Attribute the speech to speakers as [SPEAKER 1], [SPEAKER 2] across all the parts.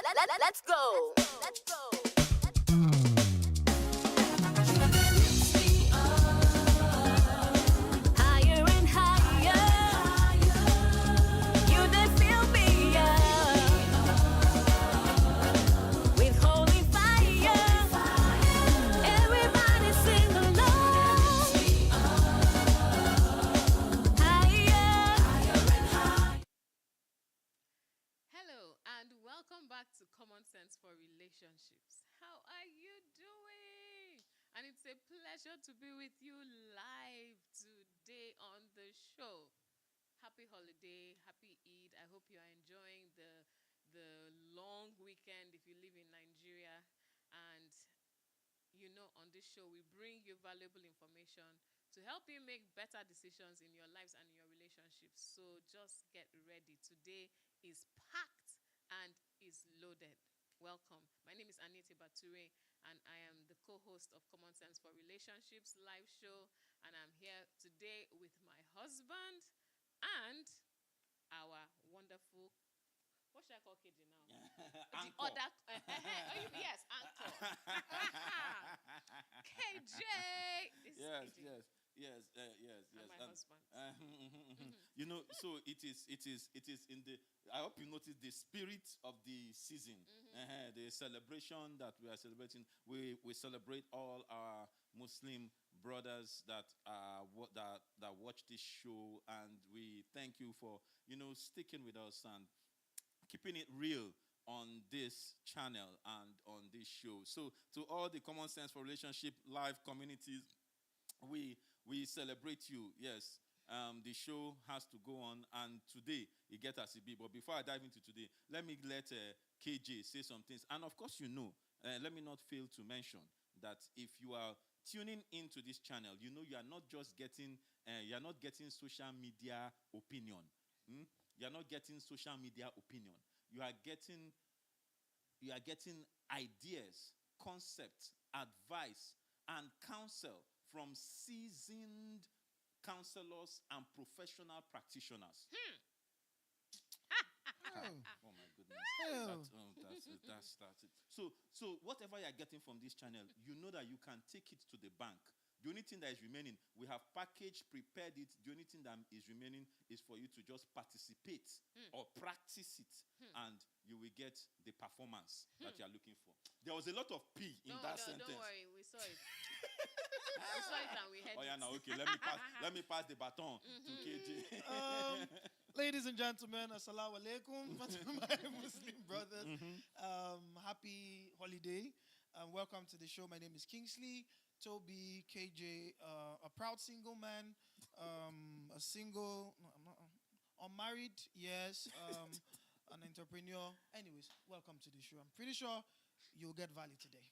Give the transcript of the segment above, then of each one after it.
[SPEAKER 1] Let's go. Let's go. Higher and higher. You did fill me up with holy fire. Everybody sing along. Higher.
[SPEAKER 2] Hello and welcome back to Common Sense for Relationships. How are you doing? And it's a pleasure to be with you live today on the show. Happy holiday, happy Eid. I hope you are enjoying the long weekend if you live in Nigeria. And on this show, we bring you valuable information to help you make better decisions in your lives and in your relationships. So just get ready. Today is packed and is loaded. Welcome. My name is Anita Bature, and I am the co-host of Common Sense for Relationships live show. And I'm here today with my husband and our wonderful, what should I call KJ now? The other, yes, Anchor. KJ. This is
[SPEAKER 3] Yes,
[SPEAKER 2] KJ.
[SPEAKER 3] yes.
[SPEAKER 2] And my husband.
[SPEAKER 3] So it is in the. I hope you notice the spirit of the season, the celebration that we are celebrating. We celebrate all our Muslim brothers that watch this show, and we thank you for sticking with us and keeping it real on this channel and on this show. So to all the Common Sense for Relationship live communities, we celebrate you. Yes. The show has to go on, and today it gets as it be. But before I dive into today, let me let KJ say some things. And of course, let me not fail to mention that if you are tuning into this channel, you are not just getting social media opinion. You are not getting social media opinion. You are getting ideas, concepts, advice, and counsel from seasoned counselors and professional practitioners. Oh my goodness. That's it. So whatever you're getting from this channel, you know that you can take it to the bank. The only thing that is remaining, we have packaged, prepared it. The only thing that is remaining is for you to just participate or practice it, and you will get the performance that you are looking for. There was a lot of P in that sentence.
[SPEAKER 2] Don't worry, we saw it. We saw it and we heard
[SPEAKER 3] Oh yeah,
[SPEAKER 2] it.
[SPEAKER 3] now okay. Let me pass the baton to KJ.
[SPEAKER 4] Ladies and gentlemen, assalamu alaikum to my Muslim brothers. Happy holiday. Welcome to the show. My name is Kingsley Toby KJ, a proud single man, unmarried, yes, an entrepreneur. Anyways, welcome to the show. I'm pretty sure you'll get value today.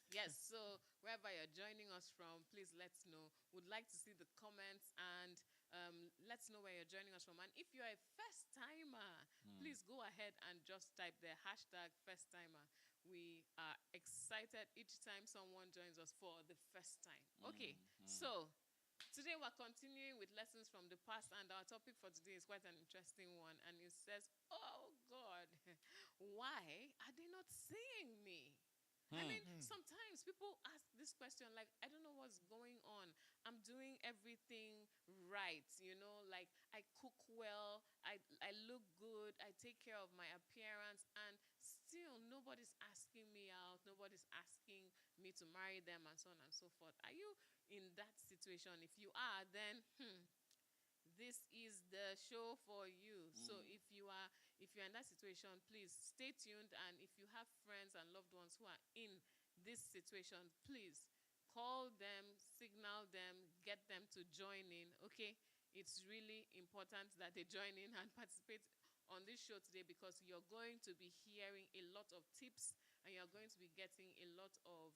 [SPEAKER 2] Yes, so wherever you're joining us from, please let us know. Would like to see the comments and let's know where you're joining us from. And if you're a first timer, please go ahead and just type the hashtag first timer. We are excited each time someone joins us for the first time. Okay, so today we're continuing with lessons from the past, and our topic for today is quite an interesting one. And it says, oh God, why are they not seeing me? I mean, sometimes people ask this question, like, I don't know what's going on. I'm doing everything right, like I cook well, I look good, I take care of my appearance, and still nobody's asking me out, nobody's asking me to marry them, and so on and so forth. Are you in that situation? If you are, then this is the show for you. So if you're in that situation, please stay tuned. And if you have friends and loved ones who are in this situation, please call them, signal them, get them to join in. Okay, it's really important that they join in and participate on this show today, because you're going to be hearing a lot of tips and you're going to be getting a lot of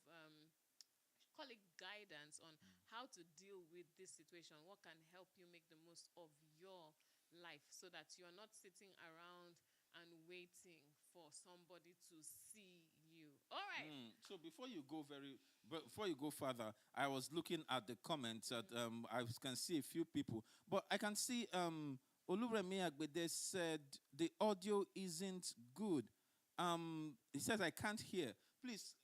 [SPEAKER 2] call it guidance on how to deal with this situation, what can help you make the most of your life, so that you're not sitting around and waiting for somebody to see you. All right.
[SPEAKER 3] So before you go further, I was looking at the comments that I can see a few people, but I can see Oluremi Agbede said the audio isn't good. He says, I can't hear. Please,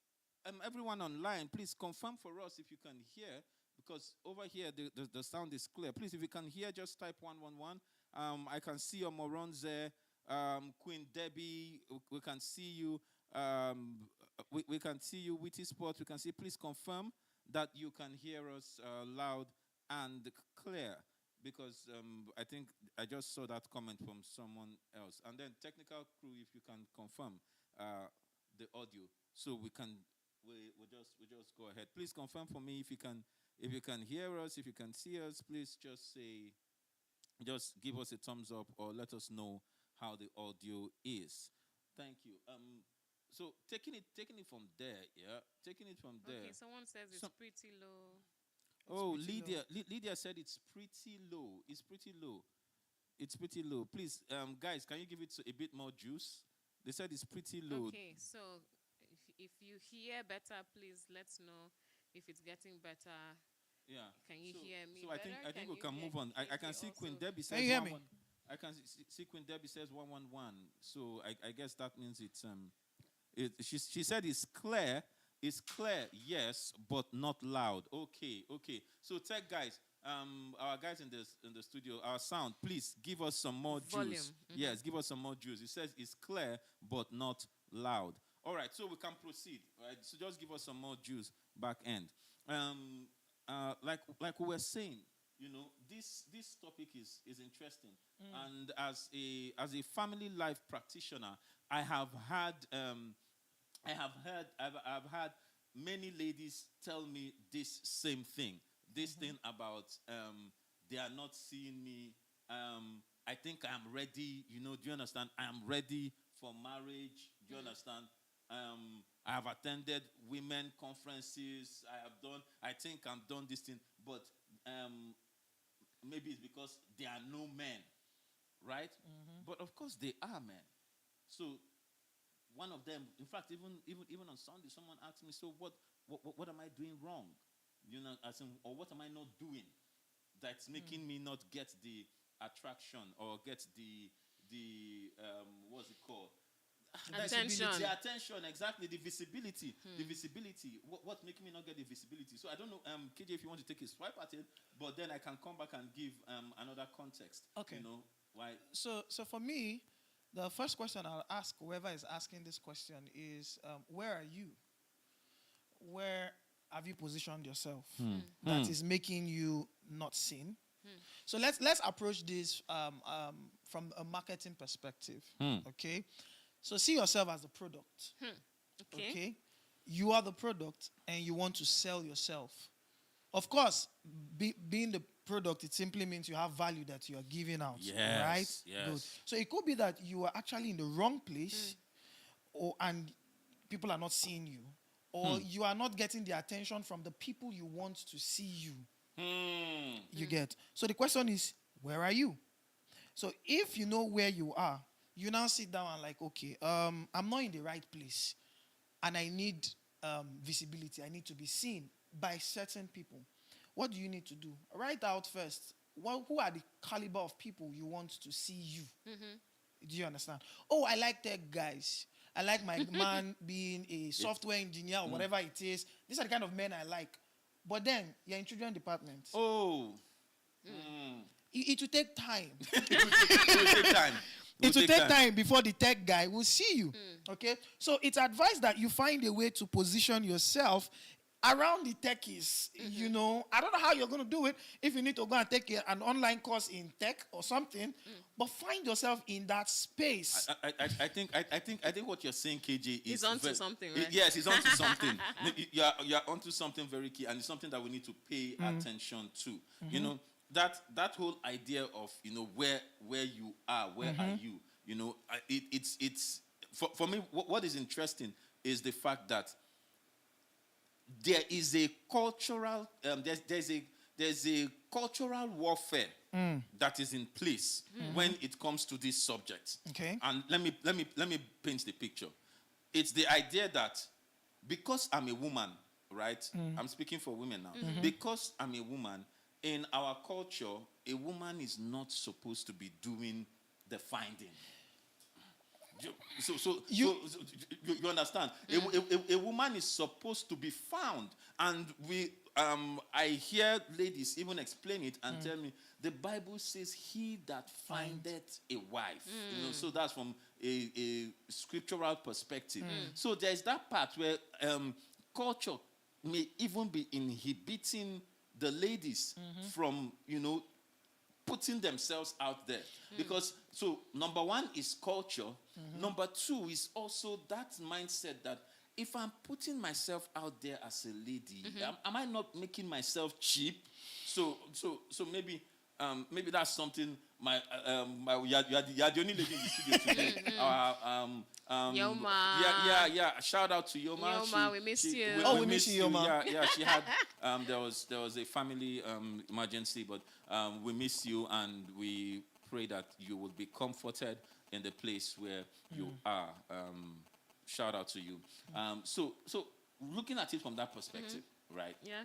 [SPEAKER 3] everyone online, please confirm for us if you can hear, because over here the sound is clear. Please, if you can hear, just type 111. I can see your morons there. Queen Debbie, we can see you. We can see you. Witty Sport, we can see. Please confirm that you can hear us loud and clear, because I think I just saw that comment from someone else. And then technical crew, if you can confirm the audio, so we just go ahead. Please confirm for me if you can hear us, if you can see us. Please just give us a thumbs up or let us know how the audio is. Thank you. So taking it from there, yeah, taking it from there.
[SPEAKER 2] Okay, someone says it's pretty low.
[SPEAKER 3] Oh,
[SPEAKER 4] pretty
[SPEAKER 3] Lydia said it's pretty low. It's pretty low. It's pretty low. Please, guys, can you give it a bit more juice? They said it's pretty low.
[SPEAKER 2] Okay, so if you hear better, please let us know if it's getting better.
[SPEAKER 3] Yeah.
[SPEAKER 2] Can you hear me
[SPEAKER 3] So I
[SPEAKER 2] better?
[SPEAKER 3] think
[SPEAKER 2] Can
[SPEAKER 3] we
[SPEAKER 2] you
[SPEAKER 3] can
[SPEAKER 2] hear
[SPEAKER 3] move on. I can
[SPEAKER 2] KJ
[SPEAKER 3] see Queen
[SPEAKER 2] also?
[SPEAKER 3] Debbie says
[SPEAKER 4] Can you hear me?
[SPEAKER 3] I can see Queen Debbie says 111. So I guess that means it's she said it's clear. It's clear, yes, but not loud. Okay. So tech guys, our guys in the studio, our sound, please give us some more
[SPEAKER 2] Volume.
[SPEAKER 3] juice. Yes, give us some more juice. It says it's clear but not loud. All right, so we can proceed. All right, so just give us some more juice back end. Like we were saying, this topic is interesting, and as a family life practitioner, I've had many ladies tell me this same thing. This thing about they are not seeing me. I think I'm ready. Do you understand? I am ready for marriage. Do you understand? I have attended women conferences. I think I'm done this thing. But maybe it's because there are no men, right? But of course they are men. So one of them, in fact, even on Sunday, someone asked me, so what am I doing wrong? Or what am I not doing that's making me not get the attraction or get the what's it called?
[SPEAKER 2] Attention.
[SPEAKER 3] The attention, exactly. The visibility. The visibility. What's making me not get the visibility? So I don't know, KJ, if you want to take a swipe at it, but then I can come back and give another context.
[SPEAKER 4] Okay.
[SPEAKER 3] Why?
[SPEAKER 4] So for me, the first question I'll ask whoever is asking this question is, where are you? Where have you positioned yourself that is making you not seen? So let's approach this from a marketing perspective. Okay, so see yourself as a product. Okay, you are the product, and you want to sell yourself. Of course, being the product, it simply means you have value that you are giving out.
[SPEAKER 3] Yes,
[SPEAKER 4] right?
[SPEAKER 3] yes.
[SPEAKER 4] Good. So it could be that you are actually in the wrong place, and people are not seeing you, or you are not getting the attention from the people you want to see you. You get. So the question is, where are you? So if you know where you are, you now sit down and like, okay, I'm not in the right place, and I need visibility. I need to be seen by certain people. What do you need to do? Write out first. Who are the caliber of people you want to see you? Do you understand? Oh, I like tech guys. I like my man being a software engineer or whatever it is. These are the kind of men I like. But then you're in children department.
[SPEAKER 3] Oh.
[SPEAKER 4] It will take time.
[SPEAKER 3] It will take time.
[SPEAKER 4] It will take time before the tech guy will see you. Okay? So it's advised that you find a way to position yourself around the techies. I don't know how you're going to do it, if you need to go and take an online course in tech or something, but find yourself in that space.
[SPEAKER 3] I think what you're saying, KJ, is
[SPEAKER 2] He's onto something, right?
[SPEAKER 3] Yes, he's onto something. You're onto something very key, and it's something that we need to pay attention to. That whole idea of where you are, where are you? It's for me. What is interesting is the fact that there is a cultural there's a cultural warfare that is in place when it comes to this subject.
[SPEAKER 4] Okay.
[SPEAKER 3] And let me paint the picture. It's the idea that because I'm a woman, right? I'm speaking for women now. Because I'm a woman, in our culture, a woman is not supposed to be doing the finding. You understand? A woman is supposed to be found, and I hear ladies even explain it and tell me the Bible says, "He that findeth a wife." So that's from a scriptural perspective. So there is that part where culture may even be inhibiting the ladies from putting themselves out there. Because so number one is culture. Number two is also that mindset that if I'm putting myself out there as a lady, am I not making myself cheap? So maybe that's something you are the only lady in the studio today.
[SPEAKER 2] Yoma.
[SPEAKER 3] Yeah. Shout out to Yoma.
[SPEAKER 2] Yoma, we missed you.
[SPEAKER 4] We miss you, Yoma.
[SPEAKER 3] Yeah. She had there was a family emergency, but we miss you, and we pray that you will be comforted in the place where you are. Shout out to you. So looking at it from that perspective, right?
[SPEAKER 2] Yeah.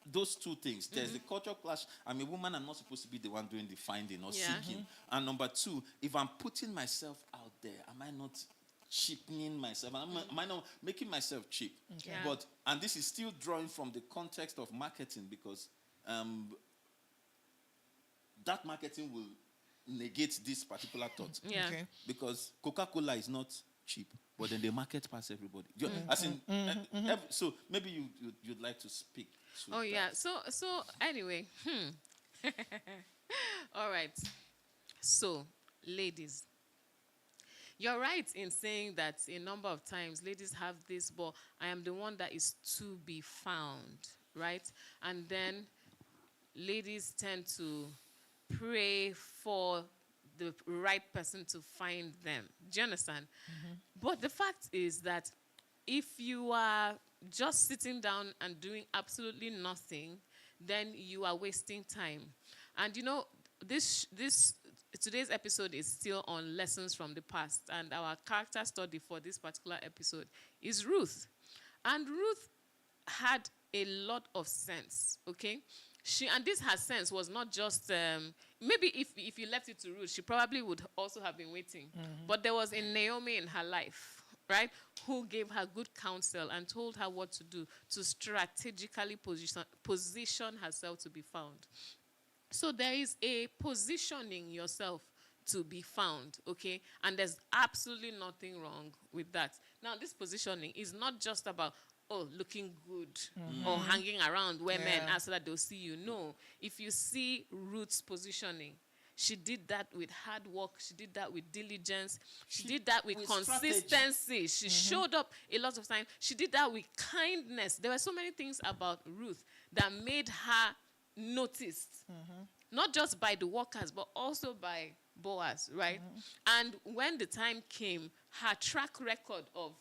[SPEAKER 3] Those two things. There's the cultural clash. I'm a woman. I'm not supposed to be the one doing the finding or seeking. And number two, if I'm putting myself out there, am I not cheapening myself? Am I not making myself cheap?
[SPEAKER 2] Okay. Yeah.
[SPEAKER 3] But and this is still drawing from the context of marketing, because that marketing will negate this particular thought.
[SPEAKER 2] Yeah.
[SPEAKER 4] Okay.
[SPEAKER 3] Because Coca-Cola is not cheap, but then they market past everybody. As in, so maybe you'd like to speak to
[SPEAKER 2] Oh
[SPEAKER 3] that.
[SPEAKER 2] yeah. So anyway, all right. So, ladies, you're right in saying that a number of times ladies have this, but I am the one that is to be found, right? And then ladies tend to pray for the right person to find them. Do you understand? But the fact is that if you are just sitting down and doing absolutely nothing, then you are wasting time. And today's episode is still on lessons from the past, and our character study for this particular episode is Ruth. And Ruth had a lot of sense, okay? And her sense was not just, maybe if you left it to Ruth, she probably would also have been waiting. But there was a Naomi in her life, right, who gave her good counsel and told her what to do to strategically position herself to be found. So there is a positioning yourself to be found, okay? And there's absolutely nothing wrong with that. Now, this positioning is not just about, looking good or hanging around where men are so that they'll see you. No. If you see Ruth's positioning, she did that with hard work. She did that with diligence. She did that with consistency. She showed up a lot of times. She did that with kindness. There were so many things about Ruth that made her noticed. Not just by the workers, but also by Boaz, right? And when the time came, her track record of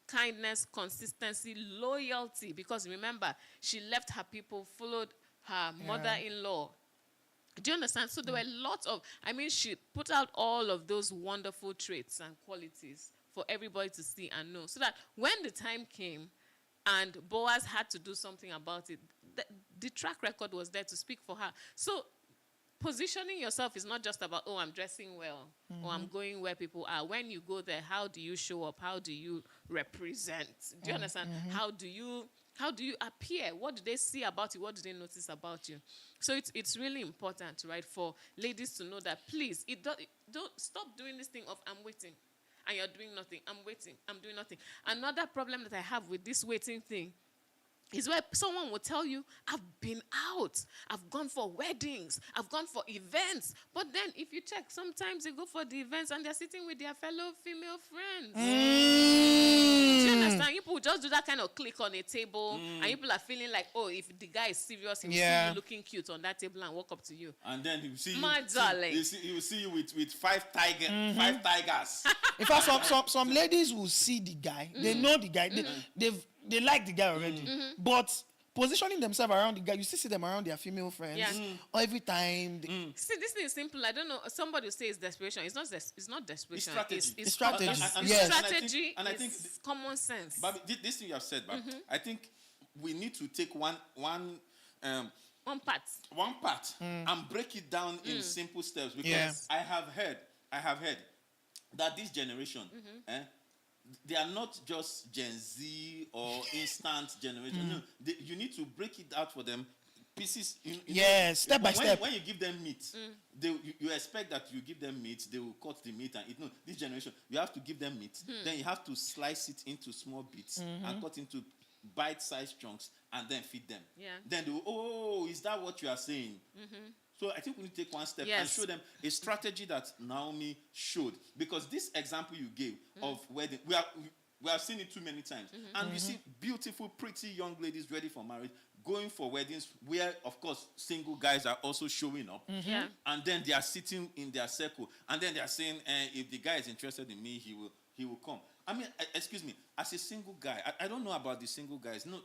[SPEAKER 2] kindness, consistency, loyalty, because remember, she left her people, followed her mother-in-law. Do you understand? So there were lots of, she put out all of those wonderful traits and qualities for everybody to see and know. So that when the time came and Boaz had to do something about it, the track record was there to speak for her. So positioning yourself is not just about, I'm dressing well, or I'm going where people are. When you go there, how do you show up? How do you represent? Do you understand? How do you appear? What do they see about you? What do they notice about you? So it's really important, right, for ladies to know that, please, don't stop doing this thing of I'm waiting, and you're doing nothing. I'm waiting, I'm doing nothing. Another problem that I have with this waiting thing is where someone will tell you, I've been out, I've gone for weddings, I've gone for events. But then if you check, sometimes they go for the events and they're sitting with their fellow female friends. Do you understand? People just do that kind of click on a table, and people are feeling like, if the guy is serious, he will see you looking cute on that table and walk up to you.
[SPEAKER 3] And then he will see
[SPEAKER 2] My
[SPEAKER 3] you.
[SPEAKER 2] darling.
[SPEAKER 3] He will see you with five tigers.
[SPEAKER 4] In fact, some ladies will see the guy. They know the guy. They like the guy already. But positioning themselves around the guy, you still see them around their female friends.
[SPEAKER 2] Yeah.
[SPEAKER 4] Or every time.
[SPEAKER 2] See, this thing is simple. I don't know. Somebody will say it's desperation. It's not desperation.
[SPEAKER 4] It's strategy.
[SPEAKER 3] And
[SPEAKER 4] Yes.
[SPEAKER 2] Strategy
[SPEAKER 3] and I think
[SPEAKER 2] is common sense.
[SPEAKER 3] But this thing you have said, but I think we need to take one
[SPEAKER 2] part.
[SPEAKER 3] part and break it down in simple steps, because
[SPEAKER 4] Yeah.
[SPEAKER 3] I have heard that this generation, they are not just Gen Z or instant generation. No, you need to break it out for them. Pieces.
[SPEAKER 4] Yes, step by step.
[SPEAKER 3] When you give them meat, you expect that you give them meat, they will cut the meat and eat. No, this generation, you have to give them meat. Then you have to slice it into small bits and cut into bite-sized chunks and then feed them.
[SPEAKER 2] Yeah.
[SPEAKER 3] Then they will, oh, is that what you are saying? So I think we need to take one step and
[SPEAKER 2] Yes.
[SPEAKER 3] show them a strategy that Naomi showed. Because this example you gave of wedding, we have seen it too many times. And you see beautiful, pretty young ladies ready for marriage, going for weddings where, of course, single guys are also showing up.
[SPEAKER 2] Yeah.
[SPEAKER 3] And then they are sitting in their circle. And then they are saying, if the guy is interested in me, he will come. I mean, excuse me, as a single guy, I don't know about the single guys. No,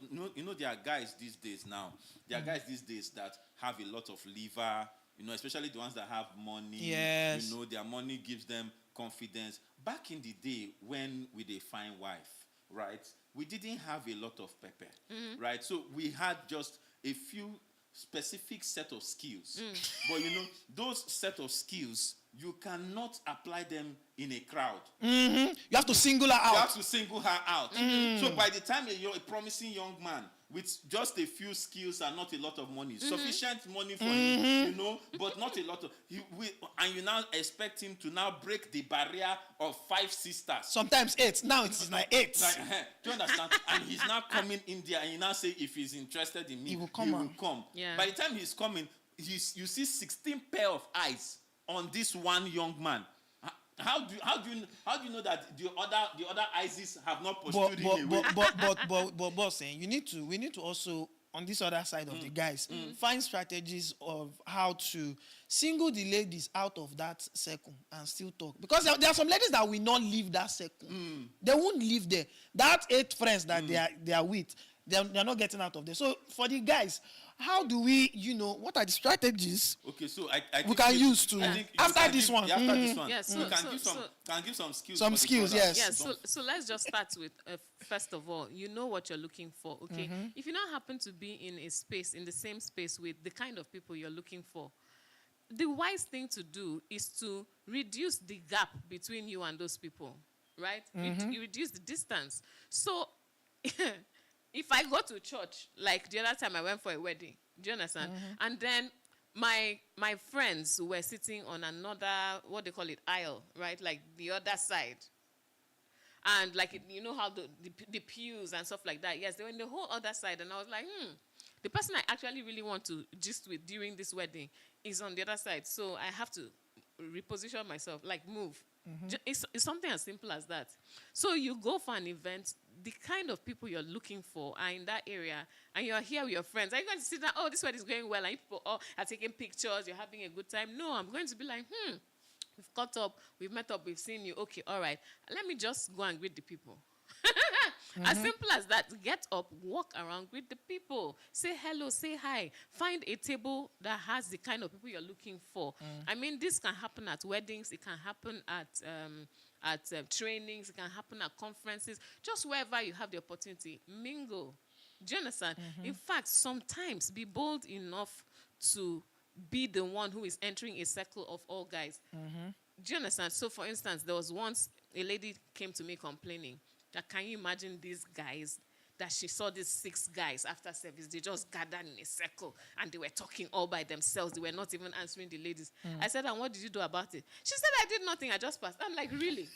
[SPEAKER 3] there are guys these days now. There are guys these days that have a lot of liver, especially the ones that have money.
[SPEAKER 4] Yes.
[SPEAKER 3] Their money gives them confidence. Back in the day when we dey find wife, right, we didn't have a lot of pepper, right? So we had just a few specific set of skills. But those set of skills, you cannot apply them in a crowd.
[SPEAKER 4] You have to single her
[SPEAKER 3] You
[SPEAKER 4] out.
[SPEAKER 3] have to single her out. So by the time you're a promising young man with just a few skills and not a lot of money, sufficient money for him, but not a lot of, and you now expect him to now break the barrier of 5 sisters.
[SPEAKER 4] Sometimes 8. Now it is like 8.
[SPEAKER 3] Like, do you understand? And he's now coming in there, and he now say, if he's interested in me,
[SPEAKER 4] He will come.
[SPEAKER 2] Yeah.
[SPEAKER 3] By the time he's coming, you see 16 pair of eyes on this one young man. How do you know that the other ISIS have not pursued him away?
[SPEAKER 4] But boss, we need to also, on this other side of the guys, find strategies of how to single the ladies out of that circle and still talk. Because there are some ladies that will not leave that circle. They won't live there. That 8 friends that they are with, they're not getting out of there. So for the guys, how do we, what are the strategies
[SPEAKER 3] Okay, so I
[SPEAKER 4] we
[SPEAKER 3] think
[SPEAKER 4] can
[SPEAKER 3] you-
[SPEAKER 4] use to,
[SPEAKER 3] I think you
[SPEAKER 4] after
[SPEAKER 3] can
[SPEAKER 4] this
[SPEAKER 3] give-
[SPEAKER 4] one?
[SPEAKER 3] yeah, after this one,
[SPEAKER 2] Yeah,
[SPEAKER 3] we
[SPEAKER 2] so-
[SPEAKER 3] can give some skills.
[SPEAKER 4] Some
[SPEAKER 3] for the
[SPEAKER 4] skills,
[SPEAKER 3] brothers.
[SPEAKER 4] yes.
[SPEAKER 2] Yeah, so let's just start with first of all, you know what you're looking for, okay? If you now happen to be in the same space with the kind of people you're looking for, the wise thing to do is to reduce the gap between you and those people, right? You reduce the distance. So if I go to church, like the other time I went for a wedding, do you understand? And then my friends who were sitting on another, what they call it, aisle, right? Like the other side. And like, you know how the pews and stuff like that. Yes, they were in the whole other side. And I was like, the person I actually really want to gist with during this wedding is on the other side. So I have to reposition myself, like move. It's something as simple as that. So you go for an event, the kind of people you're looking for are in that area, and you're here with your friends. Are you going to sit down, oh, this wedding is going well, and people are taking pictures, you're having a good time? No, I'm going to be like, we've caught up, we've met up, we've seen you. Okay, all right. Let me just go and greet the people. As simple as that. Get up, walk around, greet the people. Say hello, say hi. Find a table that has the kind of people you're looking for. I mean, this can happen at weddings. It can happen at trainings. It can happen at conferences. Just wherever you have the opportunity, mingle. Do you understand? In fact, sometimes be bold enough to be the one who is entering a circle of all guys. Do you understand? So, for instance, there was once a lady came to me complaining that, can you imagine these guys, that she saw these 6 guys after service, they just gathered in a circle and they were talking all by themselves. They were not even answering the ladies. I said, and what did you do about it? She said, I did nothing. I just passed. I'm like, really?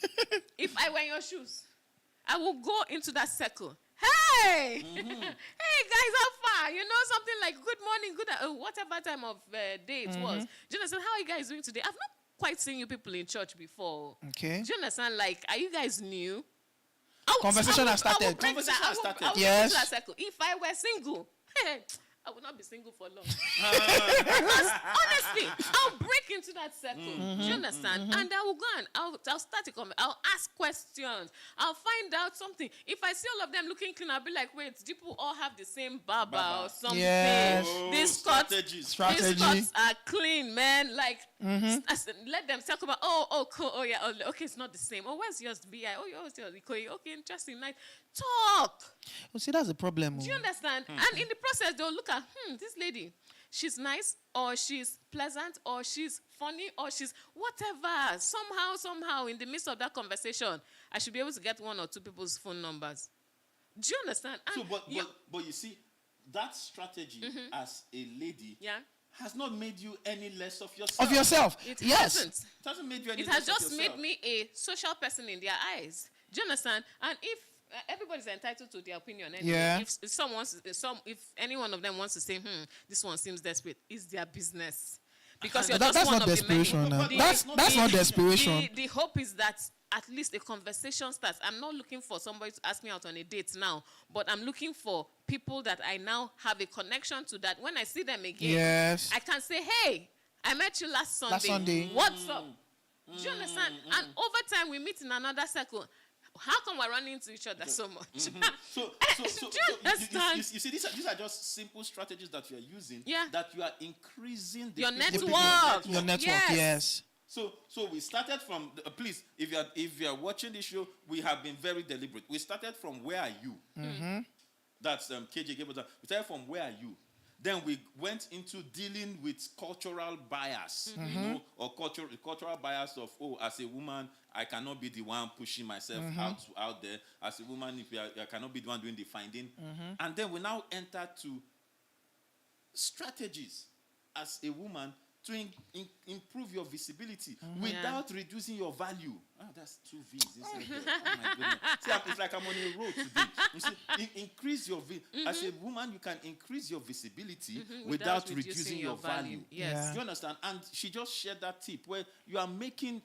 [SPEAKER 2] If I were in your shoes, I will go into that circle. Hey! Hey, guys, how far? Something like good morning, good, whatever time of day it was. Do you understand? How are you guys doing today? I've not quite seen you people in church before.
[SPEAKER 4] Okay.
[SPEAKER 2] Do you understand? Like, are you guys new?
[SPEAKER 4] Conversation has started.
[SPEAKER 3] Conversation has started.
[SPEAKER 2] I will
[SPEAKER 4] Yes.
[SPEAKER 2] into that circle. If I were single, I would not be single for long. Because honestly, I'll break into that circle. Do you understand? And I will go and I'll start a comment. I'll ask questions. I'll find out something. If I see all of them looking clean, I'll be like, wait, people all have the same baba or something.
[SPEAKER 4] Yes.
[SPEAKER 2] These cuts,
[SPEAKER 3] Strategies.
[SPEAKER 4] Strategy.
[SPEAKER 2] these cuts are clean, man. Like, let them talk about, oh, cool. Oh, yeah. Oh, okay, it's not the same. Oh, where's yours? BI. Oh, yours, Ikoyi. Okay, interesting. Nice. Talk.
[SPEAKER 4] See, that's the problem.
[SPEAKER 2] Do you understand? And in the process, they'll look at, this lady, she's nice, or she's pleasant, or she's funny, or she's whatever. Somehow, in the midst of that conversation, I should be able to get one or two people's phone numbers. Do you understand?
[SPEAKER 3] So,
[SPEAKER 2] And
[SPEAKER 3] but you see, that strategy as a lady
[SPEAKER 2] yeah,
[SPEAKER 3] has not made you any less of yourself.
[SPEAKER 4] Of yourself.
[SPEAKER 2] it
[SPEAKER 4] Yes.
[SPEAKER 2] hasn't.
[SPEAKER 3] It hasn't made you any
[SPEAKER 2] It
[SPEAKER 3] less
[SPEAKER 2] has
[SPEAKER 3] of
[SPEAKER 2] just made
[SPEAKER 3] yourself.
[SPEAKER 2] me a social person in their eyes. Do you understand? And if everybody's entitled to their opinion, anyway.
[SPEAKER 4] Yeah.
[SPEAKER 2] If any one of them wants to say, this one seems desperate, it's their business. Because you're
[SPEAKER 4] That-
[SPEAKER 2] just
[SPEAKER 4] that's
[SPEAKER 2] one
[SPEAKER 4] not
[SPEAKER 2] of the many.
[SPEAKER 4] desperation now.
[SPEAKER 3] The-
[SPEAKER 4] That's not desperation.
[SPEAKER 2] The hope is that at least a conversation starts. I'm not looking for somebody to ask me out on a date now, but I'm looking for people that I now have a connection to, that when I see them again,
[SPEAKER 4] Yes.
[SPEAKER 2] I can say, hey, I met you last Sunday.
[SPEAKER 4] Last Sunday.
[SPEAKER 2] What's up? Do you understand? And over time, we meet in another circle. How come we're running into each other so much?
[SPEAKER 3] So,
[SPEAKER 2] Do you understand?
[SPEAKER 3] you see, these are just simple strategies that you are using.
[SPEAKER 2] Yeah.
[SPEAKER 3] That you are increasing the
[SPEAKER 2] Your
[SPEAKER 3] people-
[SPEAKER 2] network.
[SPEAKER 4] Your network,
[SPEAKER 2] Yes.
[SPEAKER 4] yes.
[SPEAKER 3] So we started from please, if you are watching this show, we have been very deliberate. We started from where are you? That's KJ gave us that. We started from where are you? Then we went into dealing with cultural bias, you know, or cultural bias of, as a woman, I cannot be the one pushing myself out there. As a woman, I cannot be the one doing the finding. And then we now enter to strategies as a woman to improve your visibility without reducing your value. Oh, that's two V's. Isn't it? Oh my goodness. See, it's like I'm on a road today. You see, increase your as a woman, you can increase your visibility without reducing your value.
[SPEAKER 2] Yes.
[SPEAKER 4] Yeah.
[SPEAKER 3] You understand? And she just shared that tip where you are making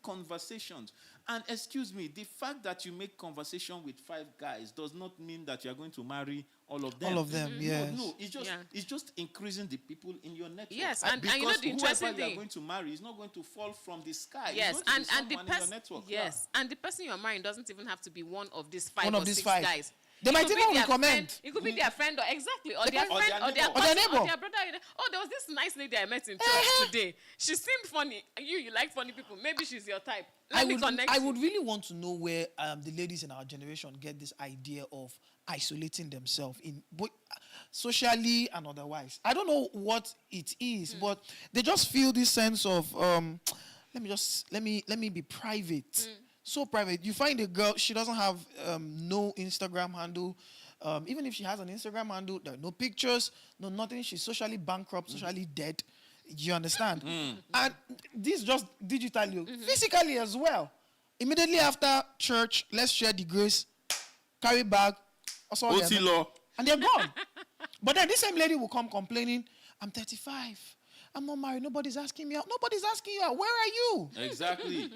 [SPEAKER 3] conversations. And excuse me, the fact that you make conversation with 5 guys does not mean that you are going to marry all of them.
[SPEAKER 4] All of them, yes.
[SPEAKER 3] No, it's just
[SPEAKER 2] Yeah.
[SPEAKER 3] it's just increasing the people in your network.
[SPEAKER 2] Yes, and you know
[SPEAKER 3] because
[SPEAKER 2] the interesting
[SPEAKER 3] whoever you
[SPEAKER 2] thing-
[SPEAKER 3] are going to marry is not going to fall from the sky. It's
[SPEAKER 2] Yes,
[SPEAKER 3] going to be
[SPEAKER 2] and the
[SPEAKER 3] someone in your
[SPEAKER 2] person,
[SPEAKER 3] network.
[SPEAKER 2] yes, and the person you're marrying doesn't even have to be one of these 5
[SPEAKER 4] One
[SPEAKER 2] or
[SPEAKER 4] of these
[SPEAKER 2] 6
[SPEAKER 4] 5.
[SPEAKER 2] guys.
[SPEAKER 4] They
[SPEAKER 2] It
[SPEAKER 4] might
[SPEAKER 2] could be
[SPEAKER 4] even
[SPEAKER 2] their
[SPEAKER 4] recommend.
[SPEAKER 2] friend. It could be their friend, or exactly, or their
[SPEAKER 3] Or
[SPEAKER 2] friend,
[SPEAKER 3] their
[SPEAKER 2] or their
[SPEAKER 3] neighbor.
[SPEAKER 4] Or their
[SPEAKER 2] cousin, or
[SPEAKER 4] neighbor.
[SPEAKER 2] their brother. Oh, there was this nice lady I met in church today. She seemed funny. You like funny people. Maybe she's your type. Let me connect
[SPEAKER 4] I
[SPEAKER 2] you.
[SPEAKER 4] would really want to know where the ladies in our generation get this idea of isolating themselves in both socially and otherwise. I don't know what it is, but they just feel this sense of let me be private. So private. You find a girl, she doesn't have no Instagram handle. Even if she has an Instagram handle, there are no pictures, no nothing. She's socially bankrupt, socially dead. You understand? And this just digitally, physically as well. Immediately after church, let's share the grace, carry bag, also
[SPEAKER 3] OT law.
[SPEAKER 4] and they're gone. But then this same lady will come complaining, I'm 35. I'm not married. Nobody's asking me out. Nobody's asking you out. Where are you?
[SPEAKER 3] Exactly.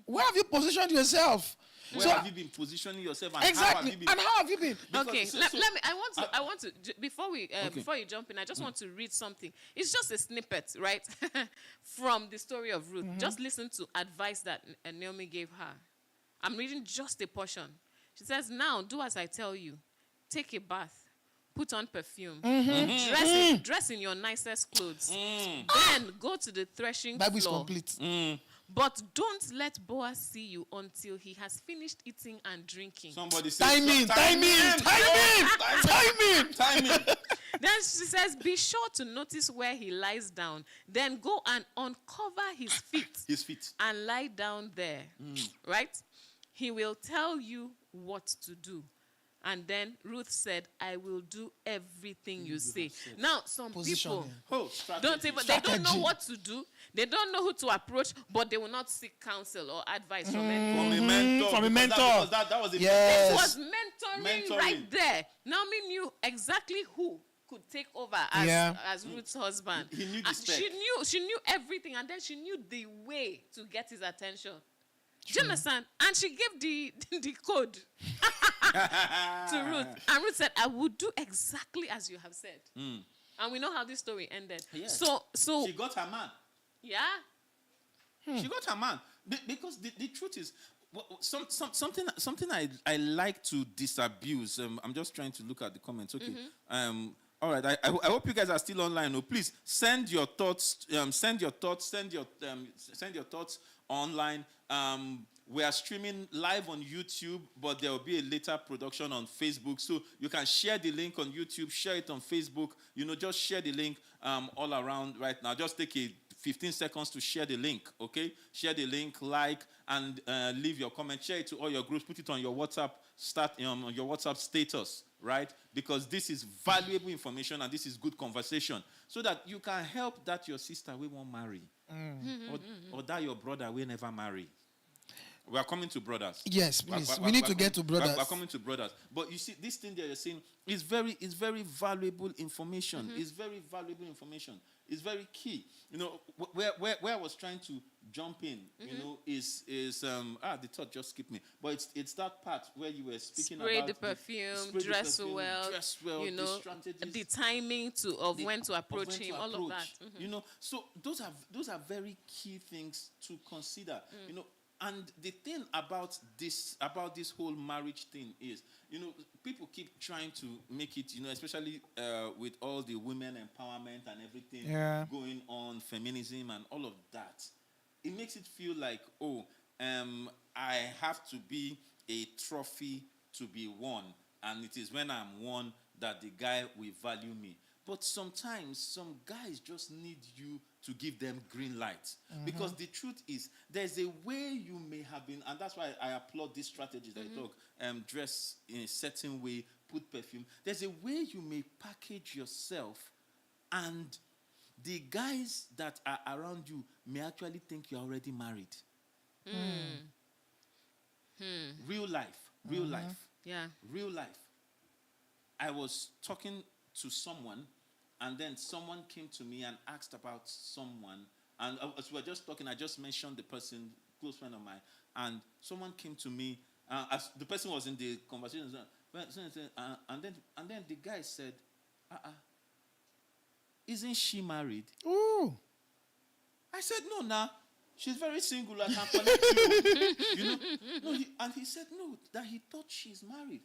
[SPEAKER 4] Where have you positioned yourself?
[SPEAKER 3] Where
[SPEAKER 4] So-
[SPEAKER 3] have you been positioning yourself? And how
[SPEAKER 4] exactly.
[SPEAKER 3] have you been?
[SPEAKER 4] And how have you been?
[SPEAKER 2] Okay,
[SPEAKER 3] so-
[SPEAKER 2] let
[SPEAKER 3] so-
[SPEAKER 2] me. I want to. Before you jump in, I just want to read something. It's just a snippet, right, from the story of Ruth. Just listen to advice that Naomi gave her. I'm reading just a portion. She says, "Now do as I tell you. Take a bath, put on perfume, dress in your nicest clothes. Then go to the threshing
[SPEAKER 4] Bible is
[SPEAKER 2] floor.
[SPEAKER 4] complete.
[SPEAKER 2] But don't let Boaz see you until he has finished eating and drinking."
[SPEAKER 3] Somebody say
[SPEAKER 4] Timing.
[SPEAKER 2] Then she says, "Be sure to notice where he lies down. Then go and uncover his feet
[SPEAKER 3] His feet.
[SPEAKER 2] and lie down there." Right? He will tell you what to do. And then Ruth said, "I will do everything you say." Now, some people
[SPEAKER 4] Positioning.
[SPEAKER 3] Oh, strategy.
[SPEAKER 2] they don't know
[SPEAKER 4] Strategy.
[SPEAKER 2] what to do. They don't know who to approach, but they will not seek counsel or advice from anyone.
[SPEAKER 3] From a mentor.
[SPEAKER 4] From a
[SPEAKER 3] because
[SPEAKER 4] mentor.
[SPEAKER 3] That was a
[SPEAKER 4] Yes.
[SPEAKER 2] It was mentoring right there. Naomi knew exactly who could take over as Ruth's husband.
[SPEAKER 3] He knew the
[SPEAKER 2] And
[SPEAKER 3] spec.
[SPEAKER 2] she knew everything, and then she knew the way to get his attention. Do you understand? And she gave the code to Ruth. And Ruth said, "I will do exactly as you have said." And we know how this story ended.
[SPEAKER 3] Yes.
[SPEAKER 2] So
[SPEAKER 3] She got her man.
[SPEAKER 2] yeah.
[SPEAKER 3] She got her man. Because the truth is, something I like to disabuse. I'm just trying to look at the comments. Okay. All right. I hope you guys are still online. Oh, please send your thoughts. Send your thoughts online. We are streaming live on YouTube, but there will be a later production on Facebook. So you can share the link on YouTube, share it on Facebook. Just share the link all around right now. Just take 15 seconds to share the link, okay? Share the link, like, and leave your comment. Share it to all your groups. Put it on your WhatsApp on your WhatsApp status, right? Because this is valuable information and this is good conversation, so that you can help that your sister will won't marry, or that your brother will never marry. We are coming to brothers.
[SPEAKER 4] Yes, please. We need to get to brothers.
[SPEAKER 3] We're coming to brothers. But you see, this thing that you're saying is very very valuable information. It's very valuable information. It's very key. Where I was trying to jump in, is the thought just skipped me. But it's that part where you were speaking
[SPEAKER 2] Spray
[SPEAKER 3] about
[SPEAKER 2] the perfume,
[SPEAKER 3] spray the
[SPEAKER 2] dress
[SPEAKER 3] perfume,
[SPEAKER 2] well,
[SPEAKER 3] dress well, the strategies,
[SPEAKER 2] the timing of when to approach
[SPEAKER 3] when to
[SPEAKER 2] him, all of
[SPEAKER 3] approach.
[SPEAKER 2] that.
[SPEAKER 3] So those are very key things to consider. And the thing about this whole marriage thing is, people keep trying to make it, especially with all the women empowerment and everything going on, feminism and all of that. It makes it feel like, I have to be a trophy to be won, and it is when I'm won that the guy will value me. But sometimes some guys just need you to give them green light. Because the truth is, there's a way you may have been, and that's why I applaud this strategy that I talk, dress in a certain way, put perfume. There's a way you may package yourself, and the guys that are around you may actually think you're already married. Real life.
[SPEAKER 2] Yeah.
[SPEAKER 3] Real life. I was talking to someone, and then someone came to me and asked about someone, and as we were just talking, I just mentioned the person, close friend of mine, and someone came to me, as the person was in the conversation, and then the guy said, isn't she married?
[SPEAKER 4] Ooh.
[SPEAKER 3] I said, no, nah. She's very single. I can connect you. No, and he said, no, that he thought she's married,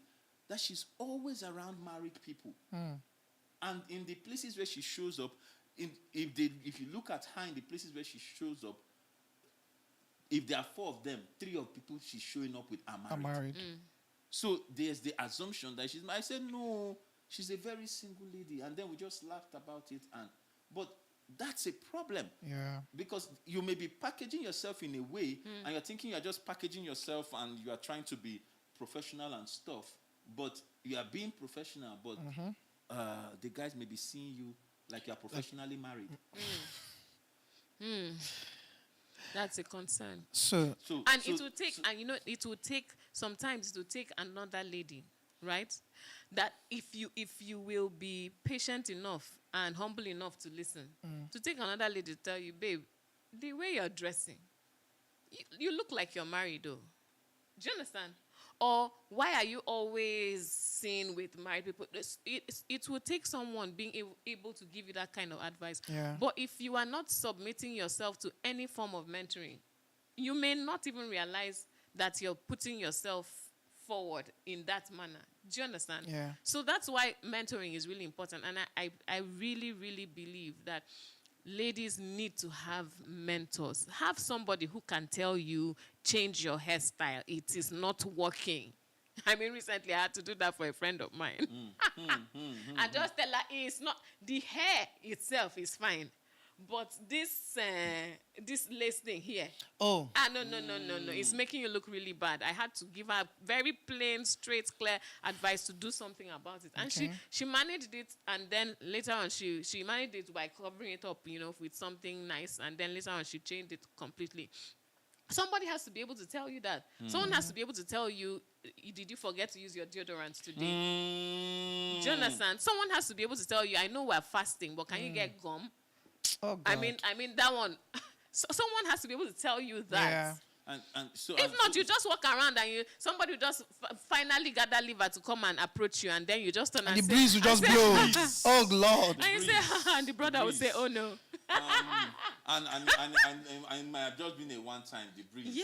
[SPEAKER 3] that she's always around married people. And in the places where she shows up, if you look at her in the places where she shows up, if there are 4 of them, 3 of people she's showing up with are married. So there's the assumption that she's married. I said, no, she's a very single lady. And then we just laughed about it. But that's a problem.
[SPEAKER 4] Yeah.
[SPEAKER 3] Because you may be packaging yourself in a way, and you're thinking you're just packaging yourself and you are trying to be professional and stuff. But you are being professional, but the guys may be seeing you like you're professionally married.
[SPEAKER 2] That's a concern. It will take sometimes it will take another lady, right? That if you will be patient enough and humble enough to listen, to take another lady to tell you, babe, the way you're dressing, you look like you're married though. Do you understand? Or why are you always seen with married people? It will take someone being able to give you that kind of advice.
[SPEAKER 4] Yeah.
[SPEAKER 2] But if you are not submitting yourself to any form of mentoring, you may not even realize that you're putting yourself forward in that manner. Do you understand?
[SPEAKER 4] Yeah.
[SPEAKER 2] So that's why mentoring is really important. And I really, really believe that ladies need to have mentors. Have somebody who can tell you, change your hairstyle. It is not working. I mean, recently I had to do that for a friend of mine. I just tell her, it's not, the hair itself is fine. But this lace thing here.
[SPEAKER 4] Oh.
[SPEAKER 2] No. It's making you look really bad. I had to give her very plain, straight, clear advice to do something about it. And she managed it, and then later on she managed it by covering it up, with something nice. And then later on she changed it completely. Somebody has to be able to tell you that. Someone has to be able to tell you, did you forget to use your deodorant today? Do you understand? Someone has to be able to tell you, I know we're fasting, but can you get gum?
[SPEAKER 4] Oh, God.
[SPEAKER 2] I mean that one. So someone has to be able to tell you that.
[SPEAKER 4] Yeah.
[SPEAKER 3] And so
[SPEAKER 2] if not, you just walk around and somebody will just finally gather liver to come and approach you, and then you just turn and
[SPEAKER 4] the
[SPEAKER 2] say,
[SPEAKER 4] breeze will just blow. Oh, Lord.
[SPEAKER 2] And you say, and the brother will say, oh no.
[SPEAKER 3] and it might have just been a one-time, the breeze.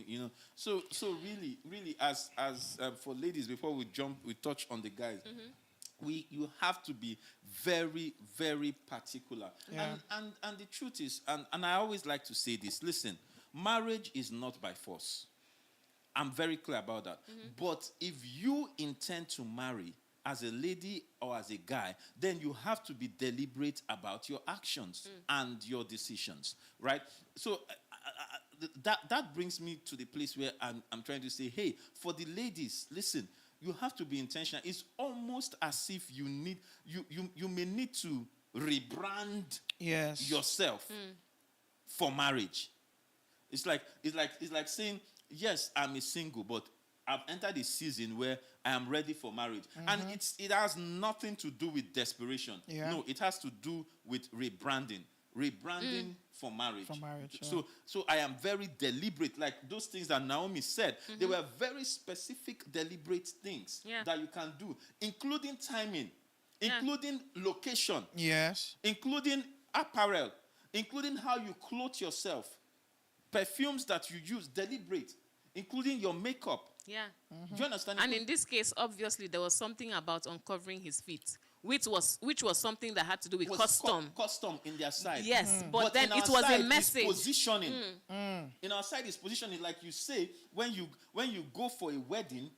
[SPEAKER 2] Yeah.
[SPEAKER 3] So really, as for ladies, before we touch on the guys. You have to be very, very particular.
[SPEAKER 4] Yeah.
[SPEAKER 3] And the truth is, and I always like to say this, listen, marriage is not by force. I'm very clear about that. But if you intend to marry as a lady or as a guy, then you have to be deliberate about your actions and your decisions, right? So that brings me to the place where I'm trying to say, hey, for the ladies, listen, you have to be intentional. It's almost as if you may need to rebrand
[SPEAKER 4] Yes.
[SPEAKER 3] yourself for marriage. It's like saying, yes, I'm a single, but I've entered a season where I am ready for marriage. And it has nothing to do with desperation.
[SPEAKER 4] Yeah.
[SPEAKER 3] No, it has to do with rebranding. Rebranding for marriage.
[SPEAKER 4] For marriage, yeah.
[SPEAKER 3] So I am very deliberate. Like those things that Naomi said, they were very specific, deliberate things
[SPEAKER 2] Yeah.
[SPEAKER 3] that you can do, including timing,
[SPEAKER 2] Yeah.
[SPEAKER 3] including location,
[SPEAKER 4] Yes.
[SPEAKER 3] including apparel, including how you clothe yourself, perfumes that you use, deliberate, including your makeup.
[SPEAKER 2] Yeah.
[SPEAKER 3] Do you understand?
[SPEAKER 2] And in this case, obviously, there was something about uncovering his feet, which was something that had to do with
[SPEAKER 3] was
[SPEAKER 2] custom.
[SPEAKER 3] custom in their side.
[SPEAKER 2] Yes, but then
[SPEAKER 3] in our
[SPEAKER 2] it was
[SPEAKER 3] side,
[SPEAKER 2] a
[SPEAKER 3] it's
[SPEAKER 2] message.
[SPEAKER 3] positioning. In our side is positioning, like you say, when you go for a wedding,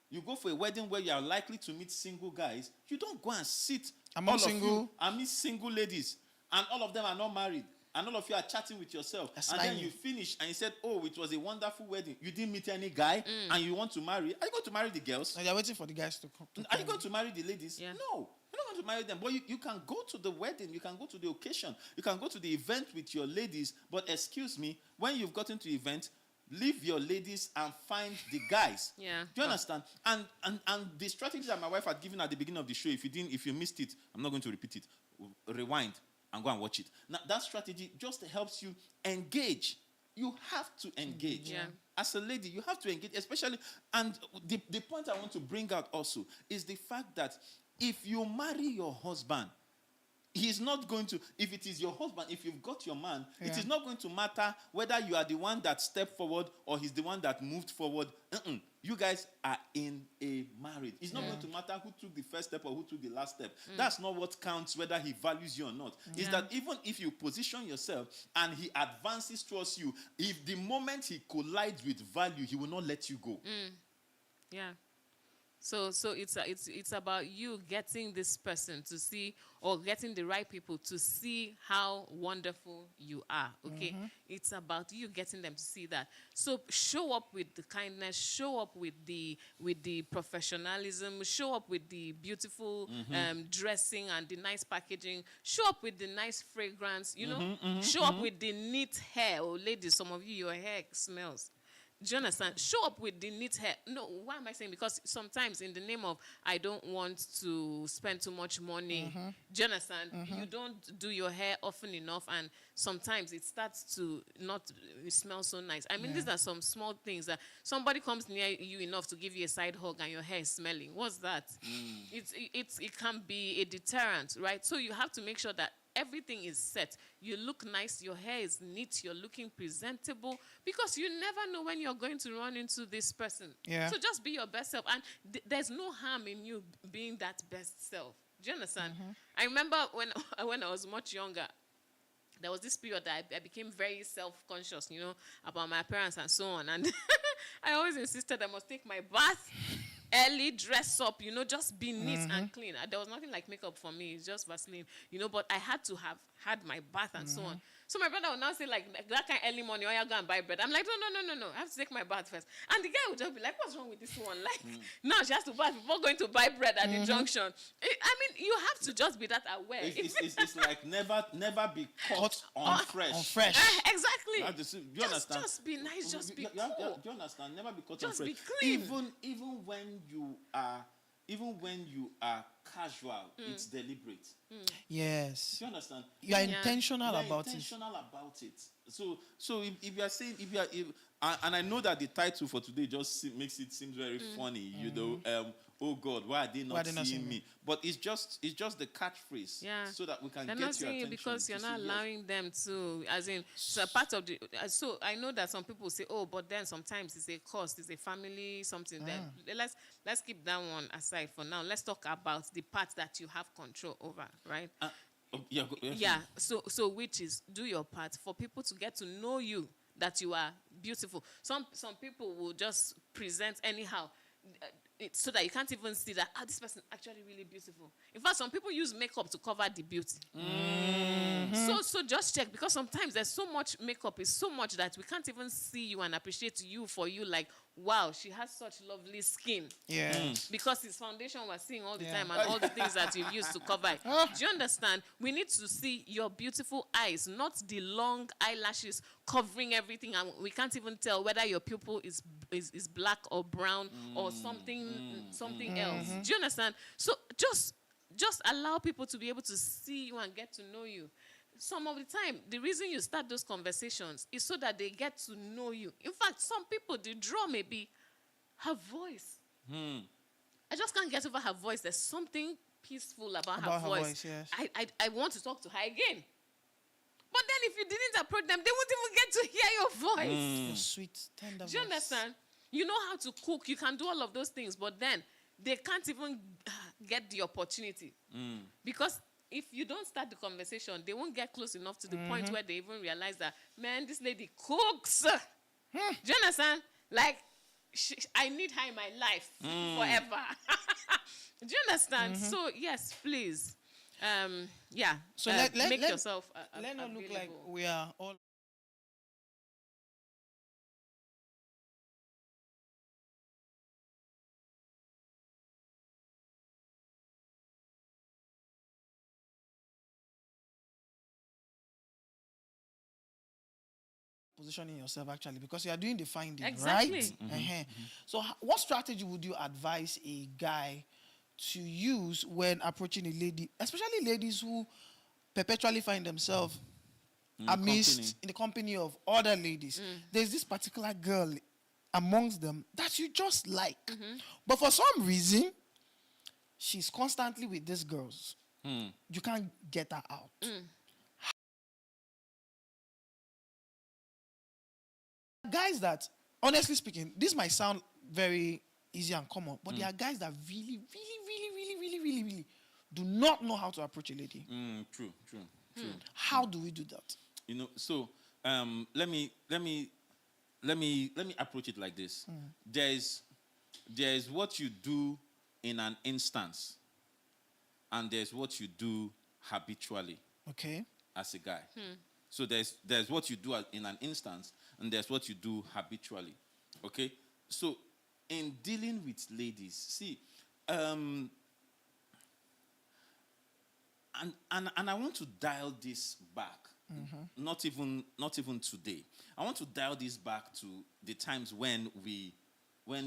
[SPEAKER 3] you go for a wedding where you are likely to meet single guys. You don't go and sit
[SPEAKER 4] Among
[SPEAKER 3] all of
[SPEAKER 4] single-
[SPEAKER 3] you and meet single ladies, and all of them are not married. And all of you are chatting with yourself.
[SPEAKER 4] That's
[SPEAKER 3] And then
[SPEAKER 4] lying.
[SPEAKER 3] you finish and you said, oh, it was a wonderful wedding. You didn't meet any guy and you want to marry. Are you going to marry the girls?
[SPEAKER 4] And they're waiting for the guys to come.
[SPEAKER 3] Are you going to marry the ladies?
[SPEAKER 2] Yeah.
[SPEAKER 3] No. You're not going to marry them. But you can go to the wedding. You can go to the occasion. You can go to the event with your ladies. But excuse me, when you've gotten to the event, leave your ladies and find the guys.
[SPEAKER 2] Yeah.
[SPEAKER 3] Do you understand? And the strategy that my wife had given at the beginning of the show, if you missed it, I'm not going to repeat it. Rewind and go and watch it. Now, that strategy just helps you engage. You have to engage.
[SPEAKER 2] Yeah.
[SPEAKER 3] As a lady, you have to engage, especially. And the point I want to bring out also is the fact that if you marry your husband, he's not going to, if it is your husband, if you've got your man, it
[SPEAKER 4] Yeah.
[SPEAKER 3] is not going to matter whether you are the one that stepped forward or he's the one that moved forward. You guys are in a marriage. It's not going to matter who took the first step or who took the last step. That's not what counts, whether he values you or not. Is that even if you position yourself and he advances towards you, if the moment he collides with value, he will not let you go.
[SPEAKER 2] Yeah. So it's about you getting this person to see, or getting the right people to see how wonderful you are. Okay, it's about you getting them to see that. So show up with the kindness, show up with the professionalism, show up with the beautiful dressing and the nice packaging, show up with the nice fragrance. You know, show up with the neat hair. Oh, ladies, some of you, your hair smells. Do you understand? Show up with the neat hair. No, why am I saying? Because sometimes in the name of I don't want to spend too much money, do you understand? You don't do your hair often enough, and sometimes it starts to not smell so nice. I mean, these are some small things that somebody comes near you enough to give you a side hug and your hair is smelling. What's that? It can be a deterrent, right? So you have to make sure that everything is set. You look nice, your hair is neat, you're looking presentable, because you never know when you're going to run into this person.
[SPEAKER 4] Yeah.
[SPEAKER 2] So just be your best self, and there's no harm in you being that best self. Do you understand? I remember when I was much younger, there was this period that I became very self-conscious, you know, about my appearance and so on. And I always insisted I must take my bath early, dress up, you know, just be neat and clean. There was nothing like makeup for me. It's just Vaseline, you know, but I had to have had my bath and so on. So my brother would now say, like that kind of early morning, oh, you go and buy bread. I'm like, no. I have to take my bath first. And the guy would just be like, what's wrong with this one? Like, now she has to bath before going to buy bread at the junction. I mean, you have to just be that aware.
[SPEAKER 3] It's like never be caught on fresh.
[SPEAKER 4] On fresh.
[SPEAKER 2] Exactly.
[SPEAKER 3] Do you understand?
[SPEAKER 2] Just be nice, just be
[SPEAKER 3] Do
[SPEAKER 2] cool.
[SPEAKER 3] you understand? Never be caught
[SPEAKER 2] Just
[SPEAKER 3] on
[SPEAKER 2] be
[SPEAKER 3] fresh.
[SPEAKER 2] clean.
[SPEAKER 3] Even when you are casual, it's deliberate.
[SPEAKER 4] Yes.
[SPEAKER 3] Do you understand?
[SPEAKER 4] You are
[SPEAKER 2] Yeah.
[SPEAKER 4] intentional
[SPEAKER 3] You are
[SPEAKER 4] about
[SPEAKER 3] intentional about it. So if you are saying and I know that the title for today just makes it seem very funny, you know. Oh God, why are they not seeing me? But it's just the catchphrase,
[SPEAKER 2] Yeah.
[SPEAKER 3] so that we can
[SPEAKER 2] They're
[SPEAKER 3] get
[SPEAKER 2] not
[SPEAKER 3] your
[SPEAKER 2] seeing you
[SPEAKER 3] attention.
[SPEAKER 2] because you're
[SPEAKER 3] to
[SPEAKER 2] not
[SPEAKER 3] say, yes.
[SPEAKER 2] allowing them to, as in, so part of the, so I know that some people say, oh, but then sometimes it's a cost, it's a family, something that, let's keep that one aside for now. Let's talk about the part that you have control over, right?
[SPEAKER 3] Yeah.
[SPEAKER 2] Yeah, so which is do your part for people to get to know you, that you are beautiful. Some people will just present anyhow. So that you can't even see that this person actually really beautiful. In fact, some people use makeup to cover the beauty. So just check, because sometimes there's so much makeup, is so much that we can't even see you and appreciate you for you. Like, wow, she has such lovely skin.
[SPEAKER 4] Yeah.
[SPEAKER 2] Because it's foundation we're seeing all the
[SPEAKER 4] Yeah.
[SPEAKER 2] time, and all the things that you've used to cover it. Do you understand? We need to see your beautiful eyes, not the long eyelashes covering everything, and we can't even tell whether your pupil is black or brown or something else. Do you understand? So just allow people to be able to see you and get to know you. Some of the time, the reason you start those conversations is so that they get to know you. In fact, some people, the draw may be her voice. I just can't get over her voice. There's something peaceful about her voice.
[SPEAKER 4] Yes.
[SPEAKER 2] I want to talk to her again. But then if you didn't approach them, they wouldn't even get to hear your voice.
[SPEAKER 4] Your sweet, tender
[SPEAKER 2] Do you
[SPEAKER 4] voice.
[SPEAKER 2] understand? You know how to cook. You can do all of those things. But then they can't even get the opportunity. Because if you don't start the conversation, they won't get close enough to the point where they even realize that, man, this lady cooks. Do you understand? Like, I need her in my life forever. Do you understand? So, yes, please. Yeah.
[SPEAKER 4] So
[SPEAKER 2] make yourself
[SPEAKER 4] let not look like
[SPEAKER 2] available.
[SPEAKER 4] we are all. Positioning yourself actually, because you are doing the finding,
[SPEAKER 2] Exactly.
[SPEAKER 4] right? So what strategy would you advise a guy to use when approaching a lady, especially ladies who perpetually find themselves in the company of other ladies? There's this particular girl amongst them that you just like, but for some reason she's constantly with these girls. You can't get her out. Guys that, honestly speaking, this might sound very easy and common, but there are guys that really do not know how to approach a lady.
[SPEAKER 3] True.
[SPEAKER 4] How do we do that?
[SPEAKER 3] You know, so let me approach it like this. There is what you do in an instance, and there's what you do habitually
[SPEAKER 4] Okay.
[SPEAKER 3] as a guy. So there's what you do in an instance, and there's what you do habitually. Okay? So in dealing with ladies, see, and I want to dial this back. Not even today. I want to dial this back to the times when we were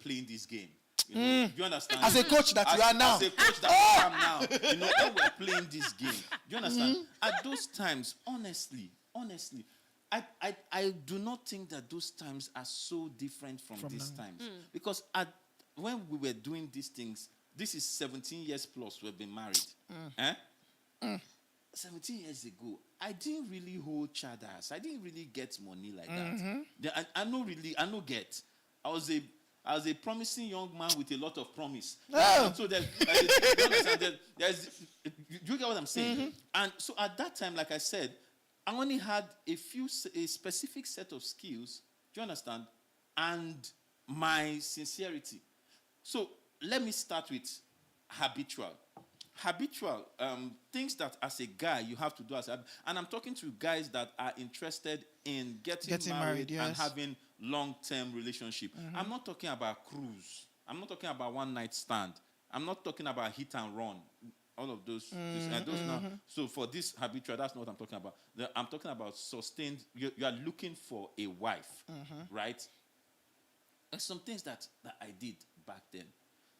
[SPEAKER 3] playing this game. You know, do you understand?
[SPEAKER 4] As a coach that you are now.
[SPEAKER 3] As a coach that I am now. You know, when we're playing this game. Do you understand? At those times, honestly, I do not think that those times are so different from these times. Because when we were doing these things, this is 17 years plus we've been married. 17 years ago, I didn't really hold chadas. I didn't really get money like that. I no get. I was a promising young man with a lot of promise. So you understand, you get what I'm saying? And so at that time, like I said, I only had a specific set of skills, do you understand? And my sincerity. So let me start with habitual. Things that as a guy you have to do and I'm talking to guys that are interested in getting married
[SPEAKER 4] yes.
[SPEAKER 3] and having long-term relationship. I'm not talking about cruise. I'm not talking about one night stand. I'm not talking about hit and run. All of those. Now. So for this habitual, that's not what I'm talking about. I'm talking about sustained. You are looking for a wife, right? There's some things that I did back then.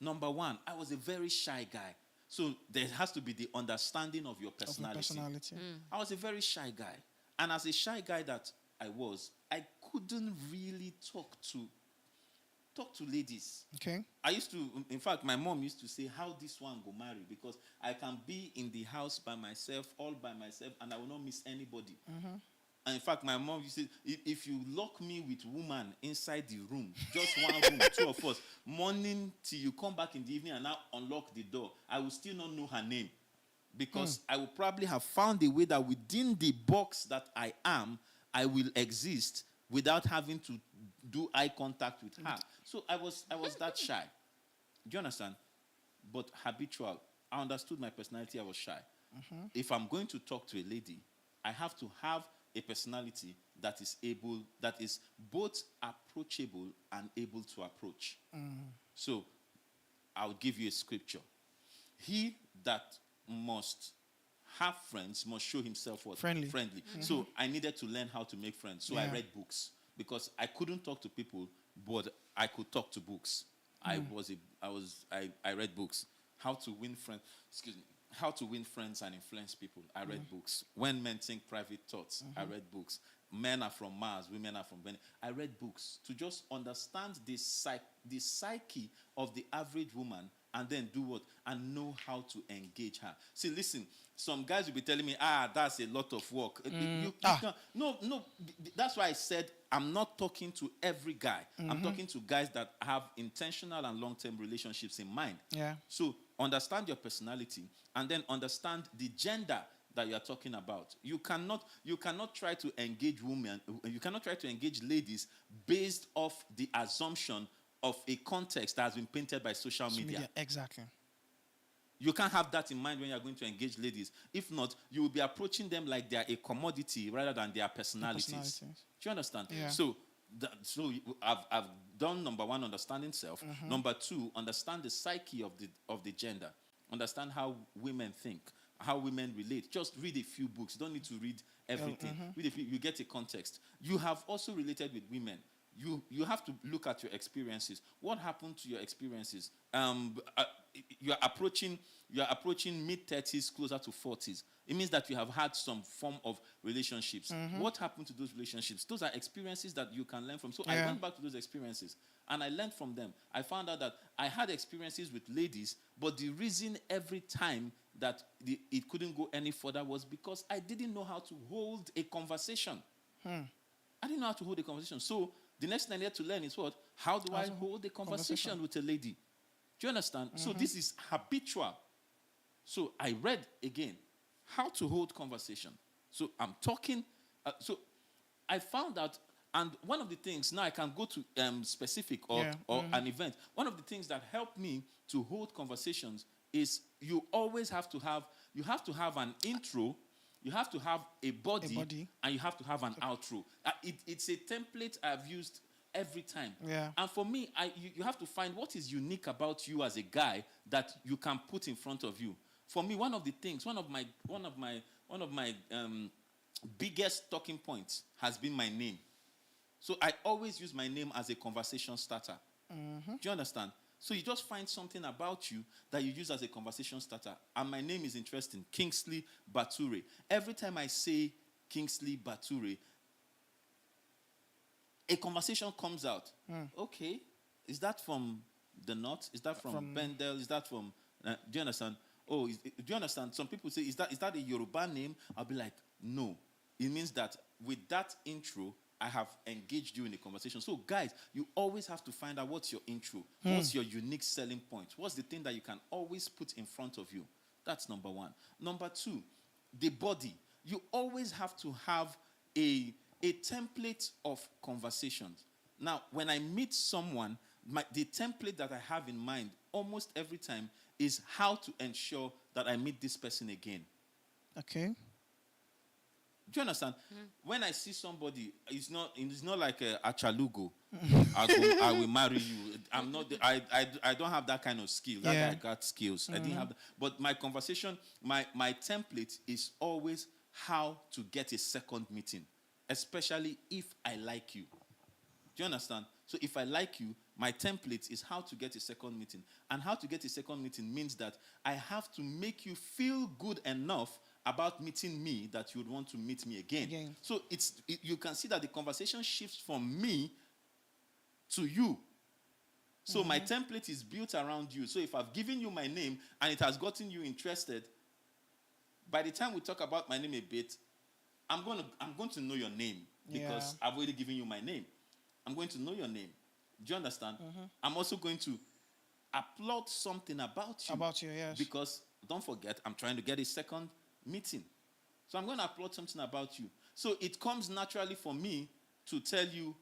[SPEAKER 3] Number one, I was a very shy guy. So there has to be the understanding of your personality. I was a very shy guy. And as a shy guy that I couldn't really talk to ladies.
[SPEAKER 4] Okay.
[SPEAKER 3] I used to, in fact, my mom used to say, how this one go marry? Because I can be in the house by myself, all by myself, and I will not miss anybody. And in fact, my mom used to say, if you lock me with woman inside the room, just one room, two of us, morning till you come back in the evening and now unlock the door, I will still not know her name. because I will probably have found a way that within the box that I am, I will exist without having to do eye contact with her. So I was that shy. Do you understand? But habitual. I understood my personality. I was shy. If I'm going to talk to a lady, I have to have a personality that is both approachable and able to approach. So I'll give you a scripture. He that must have friends must show himself what?
[SPEAKER 4] Friendly.
[SPEAKER 3] So I needed to learn how to make friends. So I
[SPEAKER 4] Yeah.
[SPEAKER 3] read books because I couldn't talk to people, but I could talk to books. I read books. How to win friends. Excuse me. How to win friends and influence people. I read books. When men think private thoughts. I read books. Men are from Mars, women are from Venus. I read books to just understand the psyche of the average woman, and then do what? And know how to engage her. See, listen, some guys will be telling me, that's a lot of work. You can't- no, that's why I said I'm not talking to every guy. I'm talking to guys that have intentional and long-term relationships in mind.
[SPEAKER 4] Yeah.
[SPEAKER 3] So understand your personality, and then understand the gender that you are talking about. You cannot try to engage women. You cannot try to engage ladies based off the assumption of a context that has been painted by social media.
[SPEAKER 4] Exactly.
[SPEAKER 3] You can't have that in mind when you are going to engage ladies. If not, you will be approaching them like they are a commodity rather than their personalities. Do you understand?
[SPEAKER 4] Yeah.
[SPEAKER 3] So I've done number one, understanding self. Number two, understand the psyche of the gender. Understand how women think, how women relate. Just read a few books. You don't need to read everything. Read a few, you get a context. You have also related with women. You have to look at your experiences. What happened to your experiences? You are approaching mid-30s, closer to 40s. It means that you have had some form of relationships. What happened to those relationships? Those are experiences that you can learn from. So I went back to those experiences and I learned from them. I found out that I had experiences with ladies, but the reason every time that it couldn't go any further was because I didn't know how to hold a conversation. I didn't know how to hold a conversation. So the next thing I needed to learn is what? How do I hold a conversation with a lady? Do you understand? So this is habitual. So I read again how to hold conversation. So I'm talking. So I found out, and one of the things, now I can go to specific or an event. One of the things that helped me to hold conversations is you always have to have an intro. You have to have a body, and you have to have an outro. It's a template I've used every time.
[SPEAKER 4] Yeah.
[SPEAKER 3] And for me, you have to find what is unique about you as a guy that you can put in front of you. For me, one of my biggest talking points has been my name. So I always use my name as a conversation starter. Do you understand? So you just find something about you that you use as a conversation starter. And my name is interesting, Kingsley Bature. Every time I say Kingsley Bature, a conversation comes out. Okay, is that from the north? Is that from Bendel? Is that from, do you understand? Do you understand? Some people say, is that a Yoruba name? I'll be like, no. It means that with that intro, I have engaged you in a conversation. So, guys, you always have to find out what's your intro. What's your unique selling point? What's the thing that you can always put in front of you? That's number one. Number two, the body. You always have to have a template of conversations. Now, when I meet someone, the template that I have in mind almost every time is how to ensure that I meet this person again.
[SPEAKER 4] Okay.
[SPEAKER 3] Do you understand? When I see somebody, it's not like a Achalugo. I will marry you. I'm not. I don't have that kind of skill. That guy got skills. I didn't have that. But my conversation, my template is always how to get a second meeting, especially if I like you. Do you understand? So if I like you, my template is how to get a second meeting. And how to get a second meeting means that I have to make you feel good enough about meeting me that you would want to meet me again. So you can see that the conversation shifts from me to you. So my template is built around you. So if I've given you my name and it has gotten you interested, by the time we talk about my name a bit, I'm going to know your name because I've already given you my name. I'm going to know your name. Do you understand? I'm also going to applaud something about you.
[SPEAKER 4] About you, yes.
[SPEAKER 3] Because don't forget, I'm trying to get a second meeting. So I'm going to upload something about you. So it comes naturally for me to tell you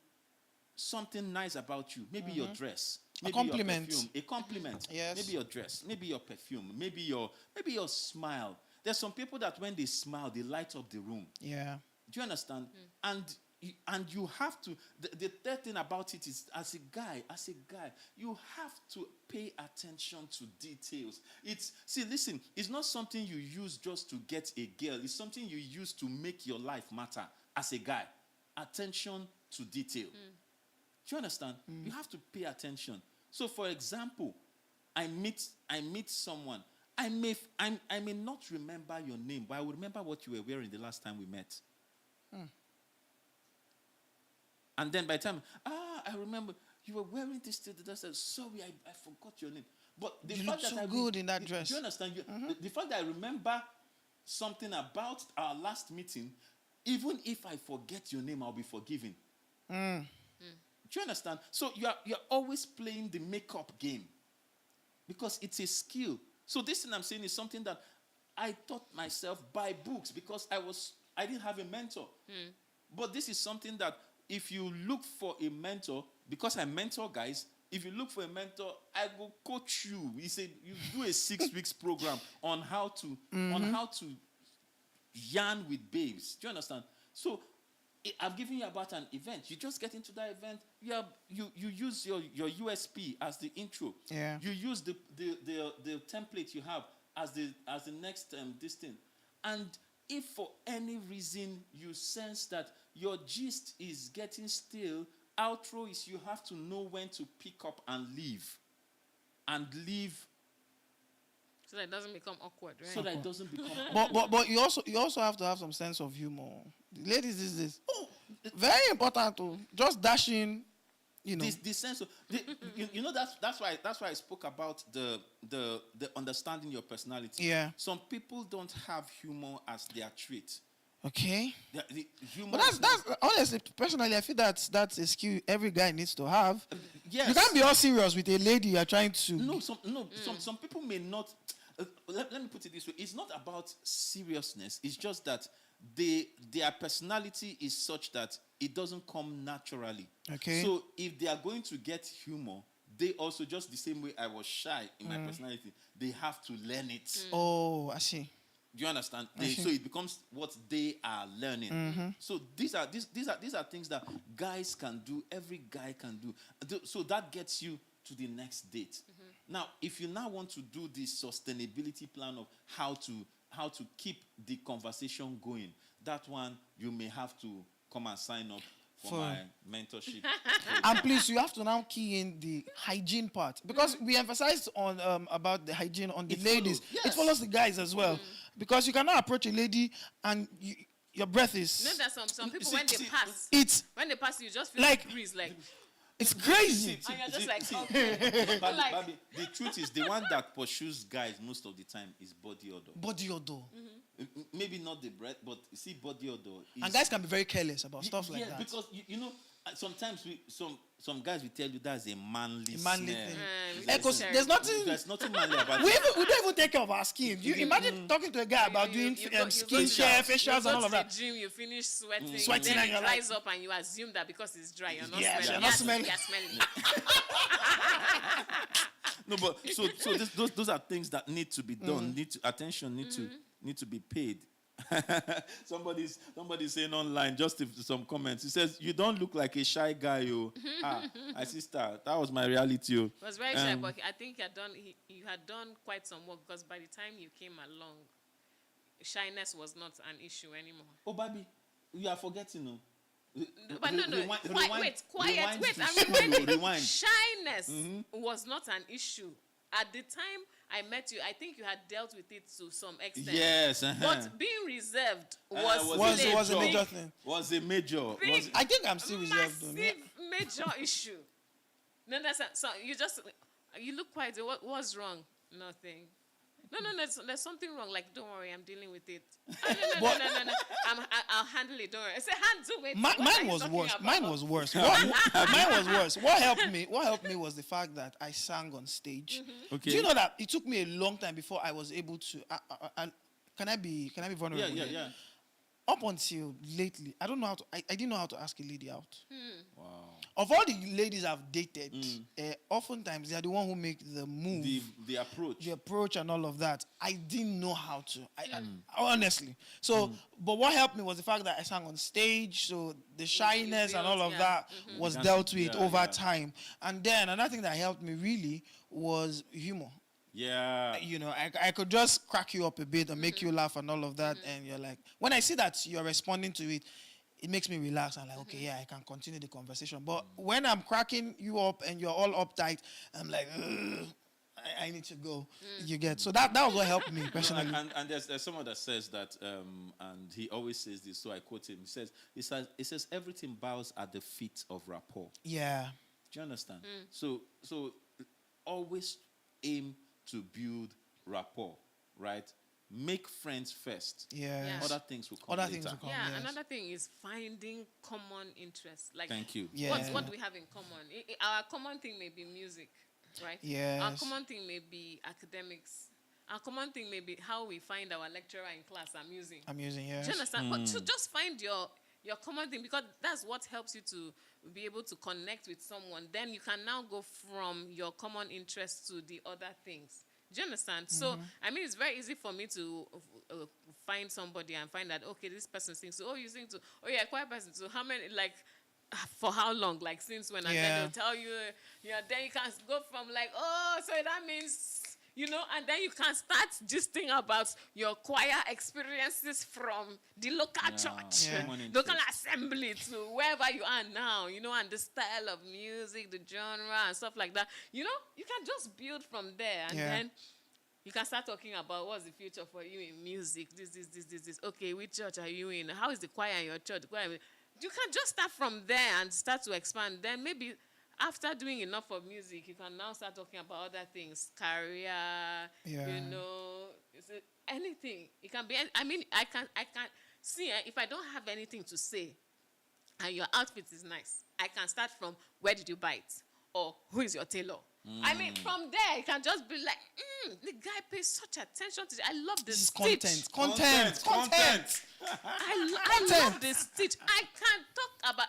[SPEAKER 3] something nice about you. Maybe your dress. Maybe
[SPEAKER 4] compliment.
[SPEAKER 3] Your perfume. A compliment.
[SPEAKER 4] Yes.
[SPEAKER 3] Maybe your dress. Maybe your perfume. Maybe your smile. There's some people that when they smile, they light up the room.
[SPEAKER 4] Yeah.
[SPEAKER 3] Do you understand? And you have to, the third thing about it is, as a guy, you have to pay attention to details. Listen, it's not something you use just to get a girl. It's something you use to make your life matter as a guy. Attention to detail. Do you understand? You have to pay attention. So, for example, I meet someone. I may not remember your name, but I will remember what you were wearing the last time we met. And then by the time, I remember you were wearing this. I said, sorry, I forgot your name. But the
[SPEAKER 4] You
[SPEAKER 3] fact
[SPEAKER 4] look
[SPEAKER 3] that
[SPEAKER 4] so good in that dress.
[SPEAKER 3] Do you understand? The fact that I remember something about our last meeting, even if I forget your name, I'll be forgiven. Do you understand? So you're always playing the makeup game because it's a skill. So this thing I'm saying is something that I taught myself by books because I didn't have a mentor. But this is something that if you look for a mentor, because I mentor guys, if you look for a mentor, I will coach you. You do a 6 weeks program on how to yarn with babes. Do you understand? So I've given you about an event. You just get into that event. You use your USP as the intro.
[SPEAKER 4] Yeah.
[SPEAKER 3] You use the template you have as the next this thing. And if for any reason you sense that your gist is getting stale, outro is you have to know when to pick up and leave. And leave
[SPEAKER 2] So that it doesn't become awkward, right?
[SPEAKER 3] so that it doesn't become
[SPEAKER 4] But you also have to have some sense of humor. The ladies is this. Very important to just dash in, you know.
[SPEAKER 3] the sense of that's why I spoke about the understanding your personality.
[SPEAKER 4] Yeah.
[SPEAKER 3] Some people don't have humor as their trait.
[SPEAKER 4] Okay.
[SPEAKER 3] The humor
[SPEAKER 4] But that's honestly, personally, I feel that's a skill every guy needs to have.
[SPEAKER 3] yes.
[SPEAKER 4] You can't be all serious with a lady you're trying to.
[SPEAKER 3] Some people may not. Let me put it this way: it's not about seriousness. It's just that their personality is such that it doesn't come naturally.
[SPEAKER 4] Okay.
[SPEAKER 3] So if they are going to get humor, they also, just the same way I was shy in my personality, they have to learn it.
[SPEAKER 4] Oh, I see.
[SPEAKER 3] Do you understand?
[SPEAKER 4] see.
[SPEAKER 3] So it becomes what they are learning. So these are things that guys can do. Every guy can do. So that gets you to the next date. Now, if you now want to do the sustainability plan of how to keep the conversation going, that one you may have to come and sign up for my mentorship.
[SPEAKER 4] And please, you have to now key in the hygiene part because we emphasized on about the hygiene on the
[SPEAKER 3] It
[SPEAKER 4] ladies.
[SPEAKER 3] follows, yes.
[SPEAKER 4] It follows the guys as well because you cannot approach a lady and your breath is.
[SPEAKER 2] You know that some people
[SPEAKER 3] See-
[SPEAKER 2] when they
[SPEAKER 3] see-
[SPEAKER 2] pass,
[SPEAKER 4] It's
[SPEAKER 2] you just feel
[SPEAKER 4] like-
[SPEAKER 2] like breeze, like,
[SPEAKER 4] it's crazy.
[SPEAKER 2] and you're just like,
[SPEAKER 3] see.
[SPEAKER 2] okay. Like-
[SPEAKER 3] Babi, the truth is, the one that pursues guys most of the time is body odor.
[SPEAKER 4] Body odor.
[SPEAKER 3] Maybe not the breath, but see, body odor. Is,
[SPEAKER 4] And guys can be very careless about stuff like that.
[SPEAKER 3] because sometimes some guys will tell you that's a manly,
[SPEAKER 4] A manly
[SPEAKER 3] smell.
[SPEAKER 4] thing.
[SPEAKER 3] It's
[SPEAKER 2] Eh,
[SPEAKER 3] like
[SPEAKER 4] Because
[SPEAKER 2] Sorry.
[SPEAKER 4] there's nothing.
[SPEAKER 3] there's nothing manly about
[SPEAKER 4] We
[SPEAKER 3] it.
[SPEAKER 4] don't even take care of our skin. You imagine talking to a guy about doing
[SPEAKER 2] You go to
[SPEAKER 4] skincare,
[SPEAKER 2] the-
[SPEAKER 4] facials, and
[SPEAKER 2] you go
[SPEAKER 4] all of
[SPEAKER 2] to
[SPEAKER 4] that.
[SPEAKER 2] the gym, you finish sweating,
[SPEAKER 4] Sweating
[SPEAKER 2] then
[SPEAKER 4] and
[SPEAKER 2] it
[SPEAKER 4] you're
[SPEAKER 2] dries up, and you assume that because it's dry, you're not
[SPEAKER 4] Yes,
[SPEAKER 2] smelling.
[SPEAKER 4] you're not smelling.
[SPEAKER 2] You're smelling.
[SPEAKER 3] No, but so those are things that need to be done. Attention need to be paid. Somebody's saying online, just some comments. He says, "You don't look like a shy guy, yo." My sister, that was my reality, yo.
[SPEAKER 2] It was very shy, but I think you had done quite some work because by the time you came along, shyness was not an issue anymore.
[SPEAKER 3] Oh, baby, you are forgetting, no.
[SPEAKER 2] But no. Quiet.
[SPEAKER 3] Rewind
[SPEAKER 2] Wait,
[SPEAKER 3] to
[SPEAKER 2] I'm
[SPEAKER 3] school,
[SPEAKER 2] reminding.
[SPEAKER 3] rewind.
[SPEAKER 2] Shyness was not an issue. At the time I met you, I think you had dealt with it to some extent.
[SPEAKER 3] Yes,
[SPEAKER 2] But being reserved was
[SPEAKER 4] Was
[SPEAKER 2] still
[SPEAKER 4] a major
[SPEAKER 2] big,
[SPEAKER 4] thing.
[SPEAKER 3] Was a major.
[SPEAKER 2] big,
[SPEAKER 4] I think I'm still reserved. Though.
[SPEAKER 2] massive major issue. No, that's so you look quiet. What's wrong? Nothing. No, there's something wrong. Like, don't worry, I'm dealing with it. No. I'll handle it. Don't worry. I said, handle it. What are
[SPEAKER 4] Mine
[SPEAKER 2] you
[SPEAKER 4] was
[SPEAKER 2] talking
[SPEAKER 4] worse.
[SPEAKER 2] about?
[SPEAKER 4] Mine was worse. Mine was worse. What helped me was the fact that I sang on stage.
[SPEAKER 3] Okay.
[SPEAKER 4] Do you know that it took me a long time before I was able to? Can I be vulnerable?
[SPEAKER 3] Yeah.
[SPEAKER 4] here? Up until lately, I don't know how to. I didn't know how to ask a lady out.
[SPEAKER 3] Wow.
[SPEAKER 4] Of all the ladies I've dated, oftentimes they are the one who make the move,
[SPEAKER 3] The approach.
[SPEAKER 4] the approach, and all of that. I didn't know how to. I honestly. So, but what helped me was the fact that I sang on stage. So the shyness and all of
[SPEAKER 2] yeah.
[SPEAKER 4] that was
[SPEAKER 3] That's-
[SPEAKER 4] dealt with
[SPEAKER 3] yeah,
[SPEAKER 4] over
[SPEAKER 3] yeah.
[SPEAKER 4] time. And then another thing that helped me really was humor.
[SPEAKER 3] Yeah.
[SPEAKER 4] You know, I could just crack you up a bit and make you laugh and all of that. And you're like, when I see that you're responding to it, it makes me relax. I'm like, okay, yeah, I can continue the conversation. But when I'm cracking you up and you're all uptight, I'm like, "Ugh, I need to go. You get so that was what helped me personally.
[SPEAKER 3] And there's someone that says that, and he always says this, so I quote him. He says everything bows at the feet of rapport.
[SPEAKER 4] Yeah,
[SPEAKER 3] Do you understand? So always aim to build rapport, right? Make friends first.
[SPEAKER 4] yeah.
[SPEAKER 2] Yeah.
[SPEAKER 3] Other things will come
[SPEAKER 4] Other
[SPEAKER 3] later.
[SPEAKER 4] things will come.
[SPEAKER 2] Yeah,
[SPEAKER 4] yes.
[SPEAKER 2] another thing is finding common interests. Like,
[SPEAKER 3] Thank you.
[SPEAKER 4] Yeah.
[SPEAKER 2] what do we have in common? Our common thing may be music, right?
[SPEAKER 4] Yes.
[SPEAKER 2] Our common thing may be academics. Our common thing may be how we find our lecturer in class amusing.
[SPEAKER 4] I'm using yes.
[SPEAKER 2] Do you understand? But to just find your common thing, because that's what helps you to be able to connect with someone. Then you can now go from your common interests to the other things. Do you understand? So, I mean, it's very easy for me to find somebody and find that, okay, this person sings. So, you sing too. Oh, yeah, choir person too. How many, like, for how long? Like, since when? And
[SPEAKER 4] Yeah.
[SPEAKER 2] then they'll tell you, then you can go from like, oh, so that means, and then you can start gisting about your choir experiences from the local church,
[SPEAKER 4] Yeah.
[SPEAKER 3] Common
[SPEAKER 2] local
[SPEAKER 3] interest.
[SPEAKER 2] assembly to wherever you are now, and the style of music, the genre, and stuff like that. You can just build from there, and
[SPEAKER 4] Yeah.
[SPEAKER 2] then you can start talking about what's the future for you in music. This. Okay, which church are you in? How is the choir in your church? You can just start from there and start to expand. Then maybe after doing enough of music, you can now start talking about other things, career, is it anything. It can be. I mean, I can see if I don't have anything to say, and your outfit is nice. I can start from where did you buy it, or who is your tailor. I mean, from there, it can just be like, the guy pays such attention to it. I love
[SPEAKER 4] This is
[SPEAKER 2] stitch.
[SPEAKER 4] content.
[SPEAKER 2] I love the stitch. I can talk about.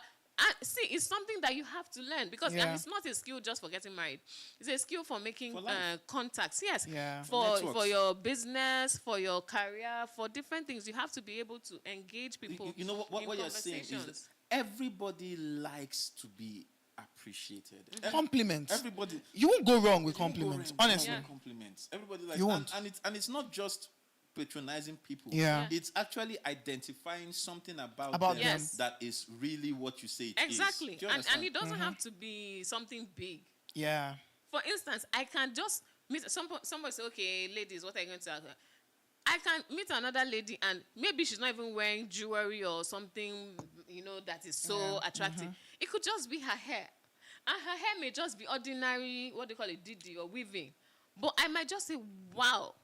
[SPEAKER 2] See, it's something that you have to learn because and
[SPEAKER 4] Yeah.
[SPEAKER 2] it's not a skill just for getting married. It's a skill for making
[SPEAKER 3] For life.
[SPEAKER 2] contacts. Yes,
[SPEAKER 4] Yeah.
[SPEAKER 2] for
[SPEAKER 3] Networks.
[SPEAKER 2] your business, for your career, for different things. You have to be able to engage people.
[SPEAKER 3] You know what
[SPEAKER 2] in
[SPEAKER 3] you're saying is that
[SPEAKER 2] conversations.
[SPEAKER 3] everybody likes to be appreciated.
[SPEAKER 4] Compliments.
[SPEAKER 3] Everybody.
[SPEAKER 4] You won't go wrong with
[SPEAKER 3] You won't go
[SPEAKER 4] compliments.
[SPEAKER 3] wrong
[SPEAKER 4] Honestly.
[SPEAKER 2] Yeah.
[SPEAKER 3] with compliments. Everybody likes
[SPEAKER 4] You won't.
[SPEAKER 3] and it's not just patronizing people.
[SPEAKER 4] Yeah.
[SPEAKER 3] It's actually identifying something about
[SPEAKER 4] About
[SPEAKER 3] them
[SPEAKER 2] them. Yes.
[SPEAKER 3] that is really what you say it is.
[SPEAKER 2] Exactly,
[SPEAKER 3] Do you
[SPEAKER 2] and
[SPEAKER 3] understand?
[SPEAKER 2] it doesn't have to be something big.
[SPEAKER 4] Yeah.
[SPEAKER 2] For instance, I can just meet somebody say, okay, ladies, what are you going to ask her? I can meet another lady and maybe she's not even wearing jewelry or something, that is so attractive. It could just be her hair. And her hair may just be ordinary, what do you call it, didi or weaving. But I might just say, wow,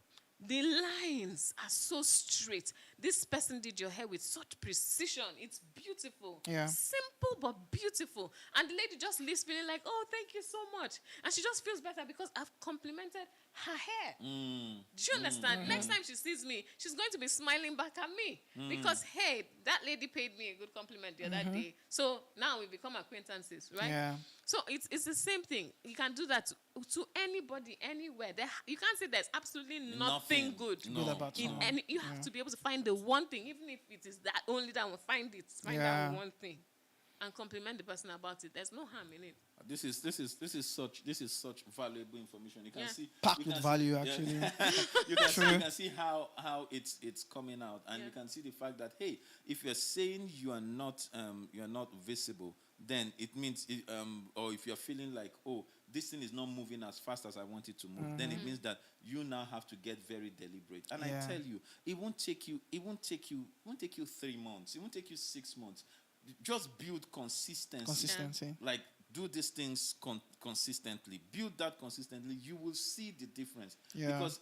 [SPEAKER 2] the lines are so straight. This person did your hair with such precision. It's beautiful.
[SPEAKER 4] Yeah.
[SPEAKER 2] Simple but beautiful. And the lady just leaves feeling like, oh, thank you so much. And she just feels better because I've complimented her hair. Do you understand? Next time she sees me, she's going to be smiling back at me. Because, hey, that lady paid me a good compliment the other day. So now we become acquaintances, right?
[SPEAKER 4] Yeah.
[SPEAKER 2] So it's the same thing. You can do that to anybody, anywhere. You can't say there's absolutely nothing good.
[SPEAKER 3] No.
[SPEAKER 4] Good about
[SPEAKER 2] In
[SPEAKER 4] someone.
[SPEAKER 2] any, you have to be able to find the one thing, even if it is that only that one. Find
[SPEAKER 4] Yeah.
[SPEAKER 2] that one thing, and compliment the person about it. There's no harm in it.
[SPEAKER 3] This is such valuable information. You can
[SPEAKER 2] Yeah.
[SPEAKER 3] see
[SPEAKER 4] Packed
[SPEAKER 3] you
[SPEAKER 4] with
[SPEAKER 3] can
[SPEAKER 4] value,
[SPEAKER 3] see-
[SPEAKER 4] actually.
[SPEAKER 3] you can see,
[SPEAKER 4] True.
[SPEAKER 3] you can see how it's coming out, and
[SPEAKER 2] Yeah.
[SPEAKER 3] you can see the fact that hey, if you're saying you are not visible, then it means or if you're feeling like oh this thing is not moving as fast as I want it to move, then it means that you now have to get very deliberate. And
[SPEAKER 4] Yeah.
[SPEAKER 3] I tell you, it won't take you 3 months. It won't take you 6 months. Just build consistency.
[SPEAKER 4] Consistency.
[SPEAKER 3] Like do these things consistently, build that consistently, you will see the difference.
[SPEAKER 4] Yeah.
[SPEAKER 3] Because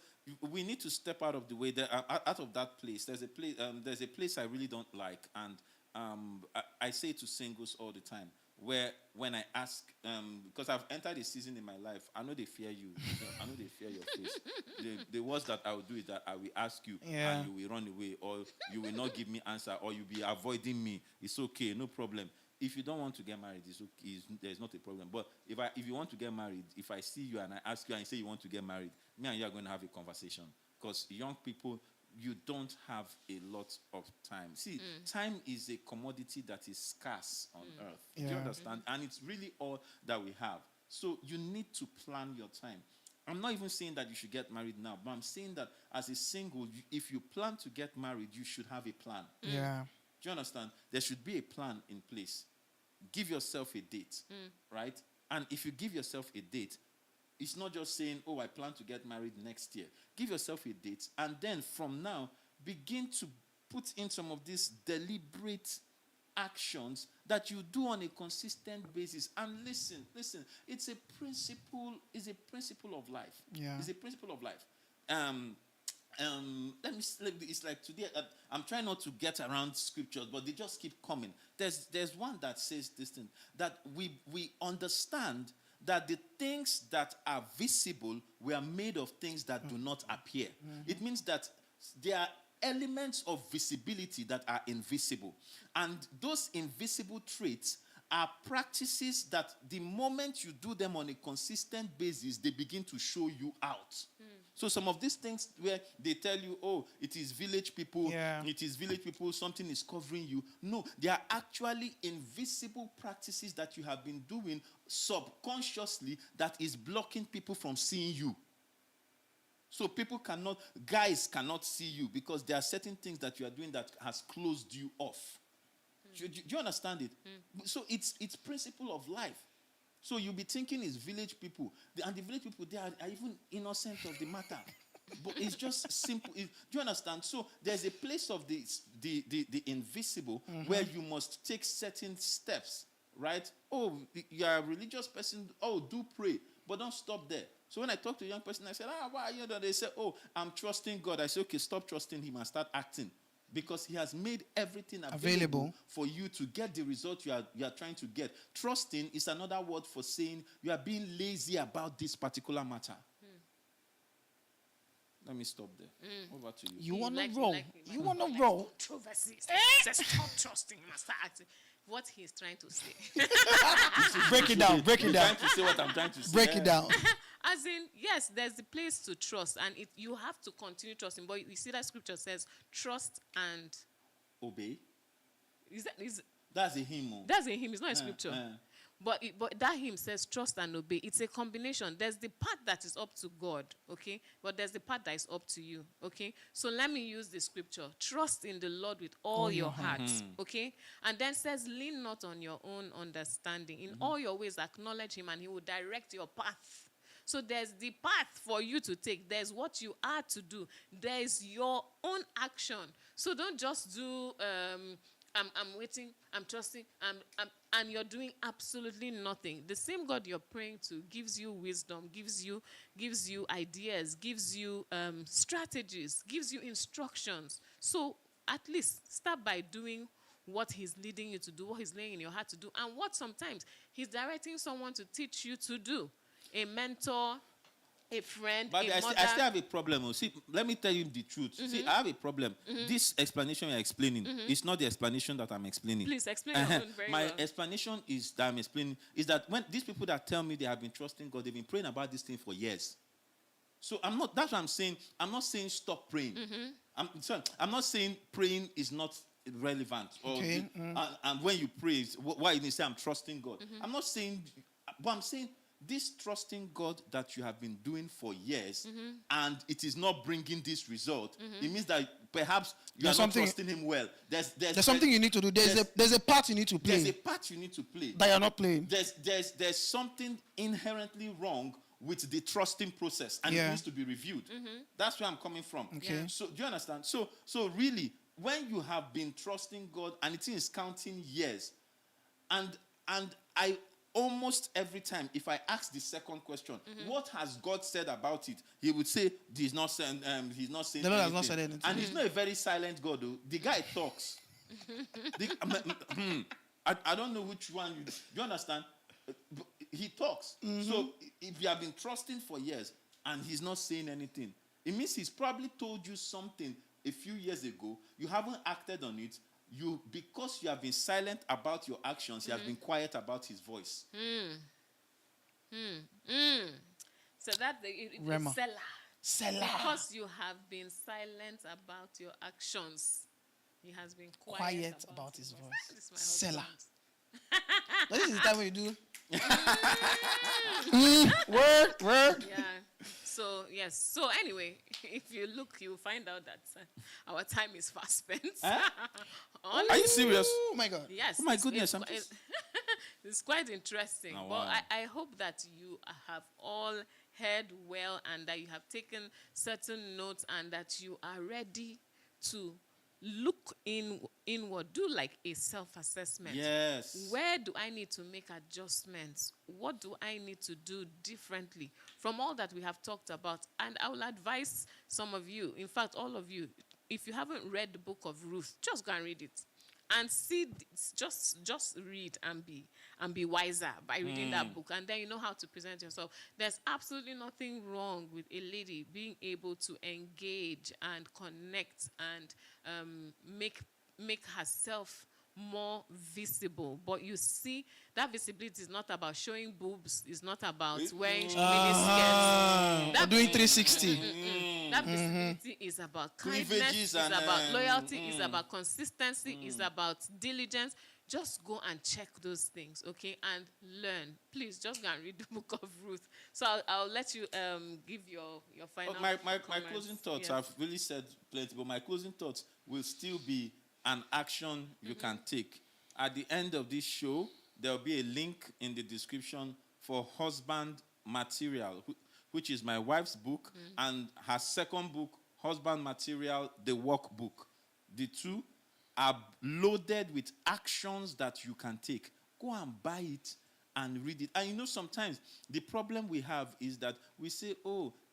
[SPEAKER 3] we need to step out of the way, out of that place. There's a place I really don't like, and I say to singles all the time, where when I ask, because I've entered a season in my life, I know they fear you. I know they fear your face. The worst that I will do is that I will ask you,
[SPEAKER 4] Yeah.
[SPEAKER 3] and you will run away, or you will not give me answer, or you'll be avoiding me. It's okay, no problem. If you don't want to get married, it's okay. There's not a problem. But if you want to get married, if I see you and I ask you and you say you want to get married, me and you are going to have a conversation. Because young people, you don't have a lot of time. See, time is a commodity that is scarce on earth. Do you
[SPEAKER 4] Yeah.
[SPEAKER 3] understand? And it's really all that we have. So you need to plan your time. I'm not even saying that you should get married now, but I'm saying that as a single, if you plan to get married, you should have a plan.
[SPEAKER 4] Yeah.
[SPEAKER 3] Do you understand? There should be a plan in place. Give yourself a date, right? And if you give yourself a date, it's not just saying, oh, I plan to get married next year. Give yourself a date, and then from now, begin to put in some of these deliberate actions that you do on a consistent basis. And listen, it's a principle of life.
[SPEAKER 4] Yeah.
[SPEAKER 3] It's a principle of life. It's like today, I'm trying not to get around scriptures, but they just keep coming. There's one that says this thing, that we understand that the things that are visible were made of things that do not appear. It means that there are elements of visibility that are invisible. And those invisible traits are practices that the moment you do them on a consistent basis, they begin to show you out. So some of these things where they tell you, oh, it is village people,
[SPEAKER 4] Yeah.
[SPEAKER 3] it is village people, something is covering you. No, they are actually invisible practices that you have been doing subconsciously that is blocking people from seeing you. So guys cannot see you because there are certain things that you are doing that has closed you off. Do you understand it? So it's principle of life. So you'll be thinking it's village people. And the village people, they are even innocent of the matter. But it's just simple. Do you understand? So there's a place of the invisible where you must take certain steps, right? Oh, you are a religious person. Oh, do pray. But don't stop there. So when I talk to a young person, I said, why are you there? They say, oh, I'm trusting God. I say, okay, stop trusting him and start acting. Because he has made everything available for you to get the result you are trying to get. Trusting is another word for saying you are being lazy about this particular matter. Let me stop there. Over to you.
[SPEAKER 4] You want to
[SPEAKER 2] like-
[SPEAKER 4] roll?
[SPEAKER 2] like-
[SPEAKER 4] You want to roll?
[SPEAKER 2] Controversies. Says stop trusting him and start acting. What he's trying to say.
[SPEAKER 4] Break it down. Break it
[SPEAKER 3] I'm
[SPEAKER 4] down.
[SPEAKER 3] trying to say what I'm trying to say.
[SPEAKER 4] Break it down.
[SPEAKER 2] As in, yes, there's a place to trust, and you have to continue trusting. But you see that scripture says, trust and
[SPEAKER 3] Obey.
[SPEAKER 2] is
[SPEAKER 3] That's a hymn. Oh.
[SPEAKER 2] that's a hymn. It's not a scripture. But that hymn says trust and obey. It's a combination. There's the part that is up to God, okay? But there's the part that is up to you, okay? So let me use the scripture. Trust in the Lord with all your heart, okay? And then says, lean not on your own understanding. In all your ways, acknowledge him, and he will direct your path. So there's the path for you to take. There's what you are to do. There's your own action. So don't just do... I'm waiting, I'm trusting, and you're doing absolutely nothing. The same God you're praying to gives you wisdom, gives you ideas, gives you strategies, gives you instructions. So at least start by doing what he's leading you to do, what he's laying in your heart to do, and what sometimes he's directing someone to teach you to do. A mentor, a friend,
[SPEAKER 3] But
[SPEAKER 2] a
[SPEAKER 3] I
[SPEAKER 2] mother.
[SPEAKER 3] still have a problem. Oh. See, let me tell you the truth. See, I have a problem. This explanation you're explaining is not the explanation that I'm explaining.
[SPEAKER 2] Please explain your own very
[SPEAKER 3] My
[SPEAKER 2] well.
[SPEAKER 3] explanation is that I'm explaining is that when these people that tell me they have been trusting God, they've been praying about this thing for years. So that's what I'm saying. I'm not saying stop praying. I'm not saying praying is not relevant. Or
[SPEAKER 4] Okay.
[SPEAKER 3] and when you pray, why you say I'm trusting God. I'm not saying, but I'm saying this trusting God that you have been doing for years, and it is not bringing this result, it means that perhaps you
[SPEAKER 4] There's
[SPEAKER 3] are not
[SPEAKER 4] something-
[SPEAKER 3] trusting him well.
[SPEAKER 4] There's something you need to do. There's a part you need to
[SPEAKER 3] There's
[SPEAKER 4] play
[SPEAKER 3] a part you need to play.
[SPEAKER 4] that you're not playing.
[SPEAKER 3] There's something inherently wrong with the trusting process, and it
[SPEAKER 4] Yeah.
[SPEAKER 3] needs to be reviewed. That's where I'm coming from.
[SPEAKER 4] Okay. Yeah.
[SPEAKER 3] So do you understand? So really, when you have been trusting God and it is counting years, and almost every time, if I ask the second question, what has God said about it? He would say, he's not saying,
[SPEAKER 4] The Lord has not said anything.
[SPEAKER 3] And he's not a very silent God, though. The guy talks. I don't know which one. Do you understand? But he talks. So if you have been trusting for years and he's not saying anything, it means he's probably told you something a few years ago. You haven't acted on it. Because you have been silent about your actions, you have been quiet about his voice.
[SPEAKER 2] So that
[SPEAKER 4] Rema.
[SPEAKER 2] seller.
[SPEAKER 4] Selah.
[SPEAKER 2] Because you have been silent about your actions, he has been quiet about
[SPEAKER 4] his voice.
[SPEAKER 2] That is my
[SPEAKER 4] Selah.
[SPEAKER 2] husband.
[SPEAKER 4] This is the time when you do. Word.
[SPEAKER 2] Yeah. So yes. So anyway, if you look, you'll find out that our time is fast spent.
[SPEAKER 3] Are you serious?
[SPEAKER 4] Oh my God.
[SPEAKER 2] Yes.
[SPEAKER 3] Oh my goodness, I'm
[SPEAKER 2] It's, it's quite interesting.
[SPEAKER 3] Oh,
[SPEAKER 2] But
[SPEAKER 3] wow.
[SPEAKER 2] I hope that you have all heard well and that you have taken certain notes and that you are ready to look inward. Do like a self-assessment.
[SPEAKER 3] Yes.
[SPEAKER 2] Where do I need to make adjustments? What do I need to do differently from all that we have talked about? And I will advise some of you, in fact, all of you, if you haven't read the book of Ruth, just go and read it. And see, just read and be wiser by reading that book. And then you know how to present yourself. There's absolutely nothing wrong with a lady being able to engage and connect and make herself more visible. But you see, that visibility is not about showing boobs. It's not about wearing mini skirts.
[SPEAKER 4] Or doing 360.
[SPEAKER 2] That visibility is about kindness,
[SPEAKER 3] Cleavages
[SPEAKER 2] is
[SPEAKER 3] and,
[SPEAKER 2] about loyalty, is about consistency, is about diligence. Just go and check those things, okay, and learn. Please, just go and read the book of Ruth. So I'll let you give your final
[SPEAKER 3] My
[SPEAKER 2] comments.
[SPEAKER 3] closing thoughts,
[SPEAKER 2] Yeah.
[SPEAKER 3] I've really said plenty, but my closing thoughts will still be an action you can take. At the end of this show, there will be a link in the description for Husband Material, which is my wife's book, and her second book, Husband Material, the Workbook. The two are loaded with actions that you can take. Go and buy it and read it. And you know, sometimes the problem we have is that we say,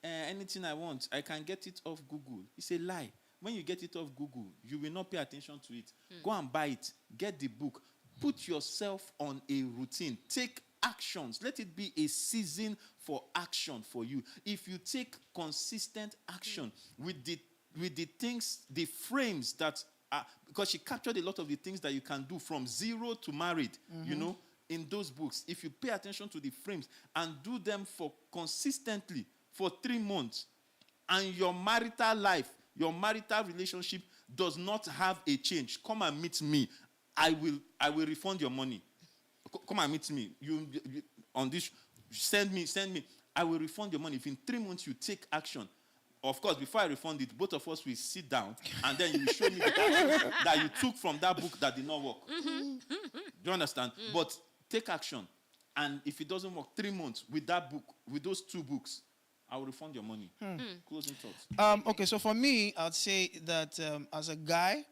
[SPEAKER 3] anything I want, I can get it off Google. It's a lie. When you get it off Google, you will not pay attention to it. Go and buy it. Get the book. Put yourself on a routine. Take actions. Let it be a season for action for you. If you take consistent action with the things, the frames that are, because she captured a lot of the things that you can do from zero to married, you know, in those books. If you pay attention to the frames and do them for consistently for 3 months, and your marital life, your marital relationship does not have a change, come and meet me. I will refund your money. Come and meet me. You on this, send me. I will refund your money if in 3 months you take action. Of course, before I refund it, both of us will sit down and then you will show me the action that you took from that book that did not work. Do you understand? But take action. And if it doesn't work, 3 months with that book, with those 2 books, I will refund your money. Closing thoughts.
[SPEAKER 4] Okay, so for me, I'd say that as a guy,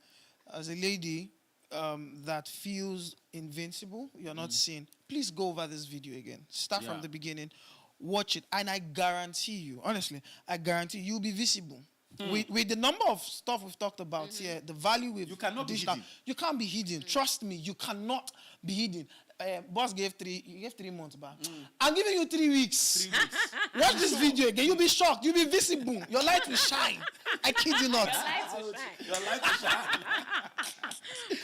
[SPEAKER 4] as a lady that feels invincible, you're not seen, please go over this video again. Start from the beginning. Watch it. And I guarantee you, honestly, you'll be visible. With the number of stuff we've talked about here, the value with
[SPEAKER 3] You cannot be
[SPEAKER 4] digital,
[SPEAKER 3] hidden.
[SPEAKER 4] you can't be hidden. Trust me, you cannot be hidden. Boss gave 3 months back. I'm giving you 3 weeks.
[SPEAKER 3] 3 weeks.
[SPEAKER 4] Watch this video again. You'll be shocked. You'll be visible. Your light will shine. I kid you not.
[SPEAKER 3] Your light will shine.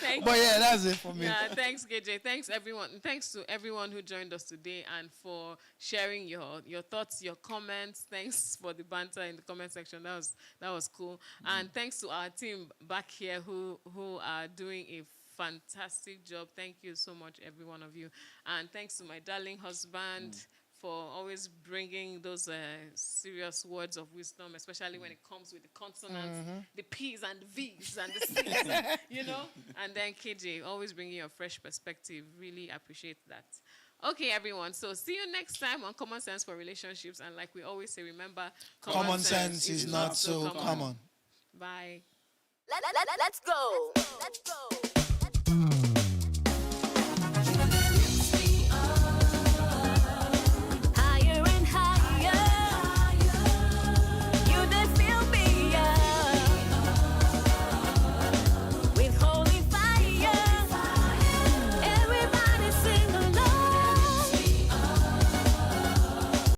[SPEAKER 2] Thank
[SPEAKER 4] But yeah, that's it for me.
[SPEAKER 2] Yeah, thanks, KJ. Thanks, everyone. Thanks to everyone who joined us today and for sharing your thoughts, your comments. Thanks for the banter in the comment section. That was cool. And thanks to our team back here who are doing a fantastic job. Thank you so much, every one of you. And thanks to my darling husband for always bringing those serious words of wisdom, especially when it comes with the consonants, the P's and the V's and the C's, you know. And then KJ, always bringing your fresh perspective. Really appreciate that. Okay, everyone. So see you next time on Common Sense for Relationships. And like we always say, remember,
[SPEAKER 4] Common sense is not so common.
[SPEAKER 2] Bye.
[SPEAKER 1] Let's go. Let's go.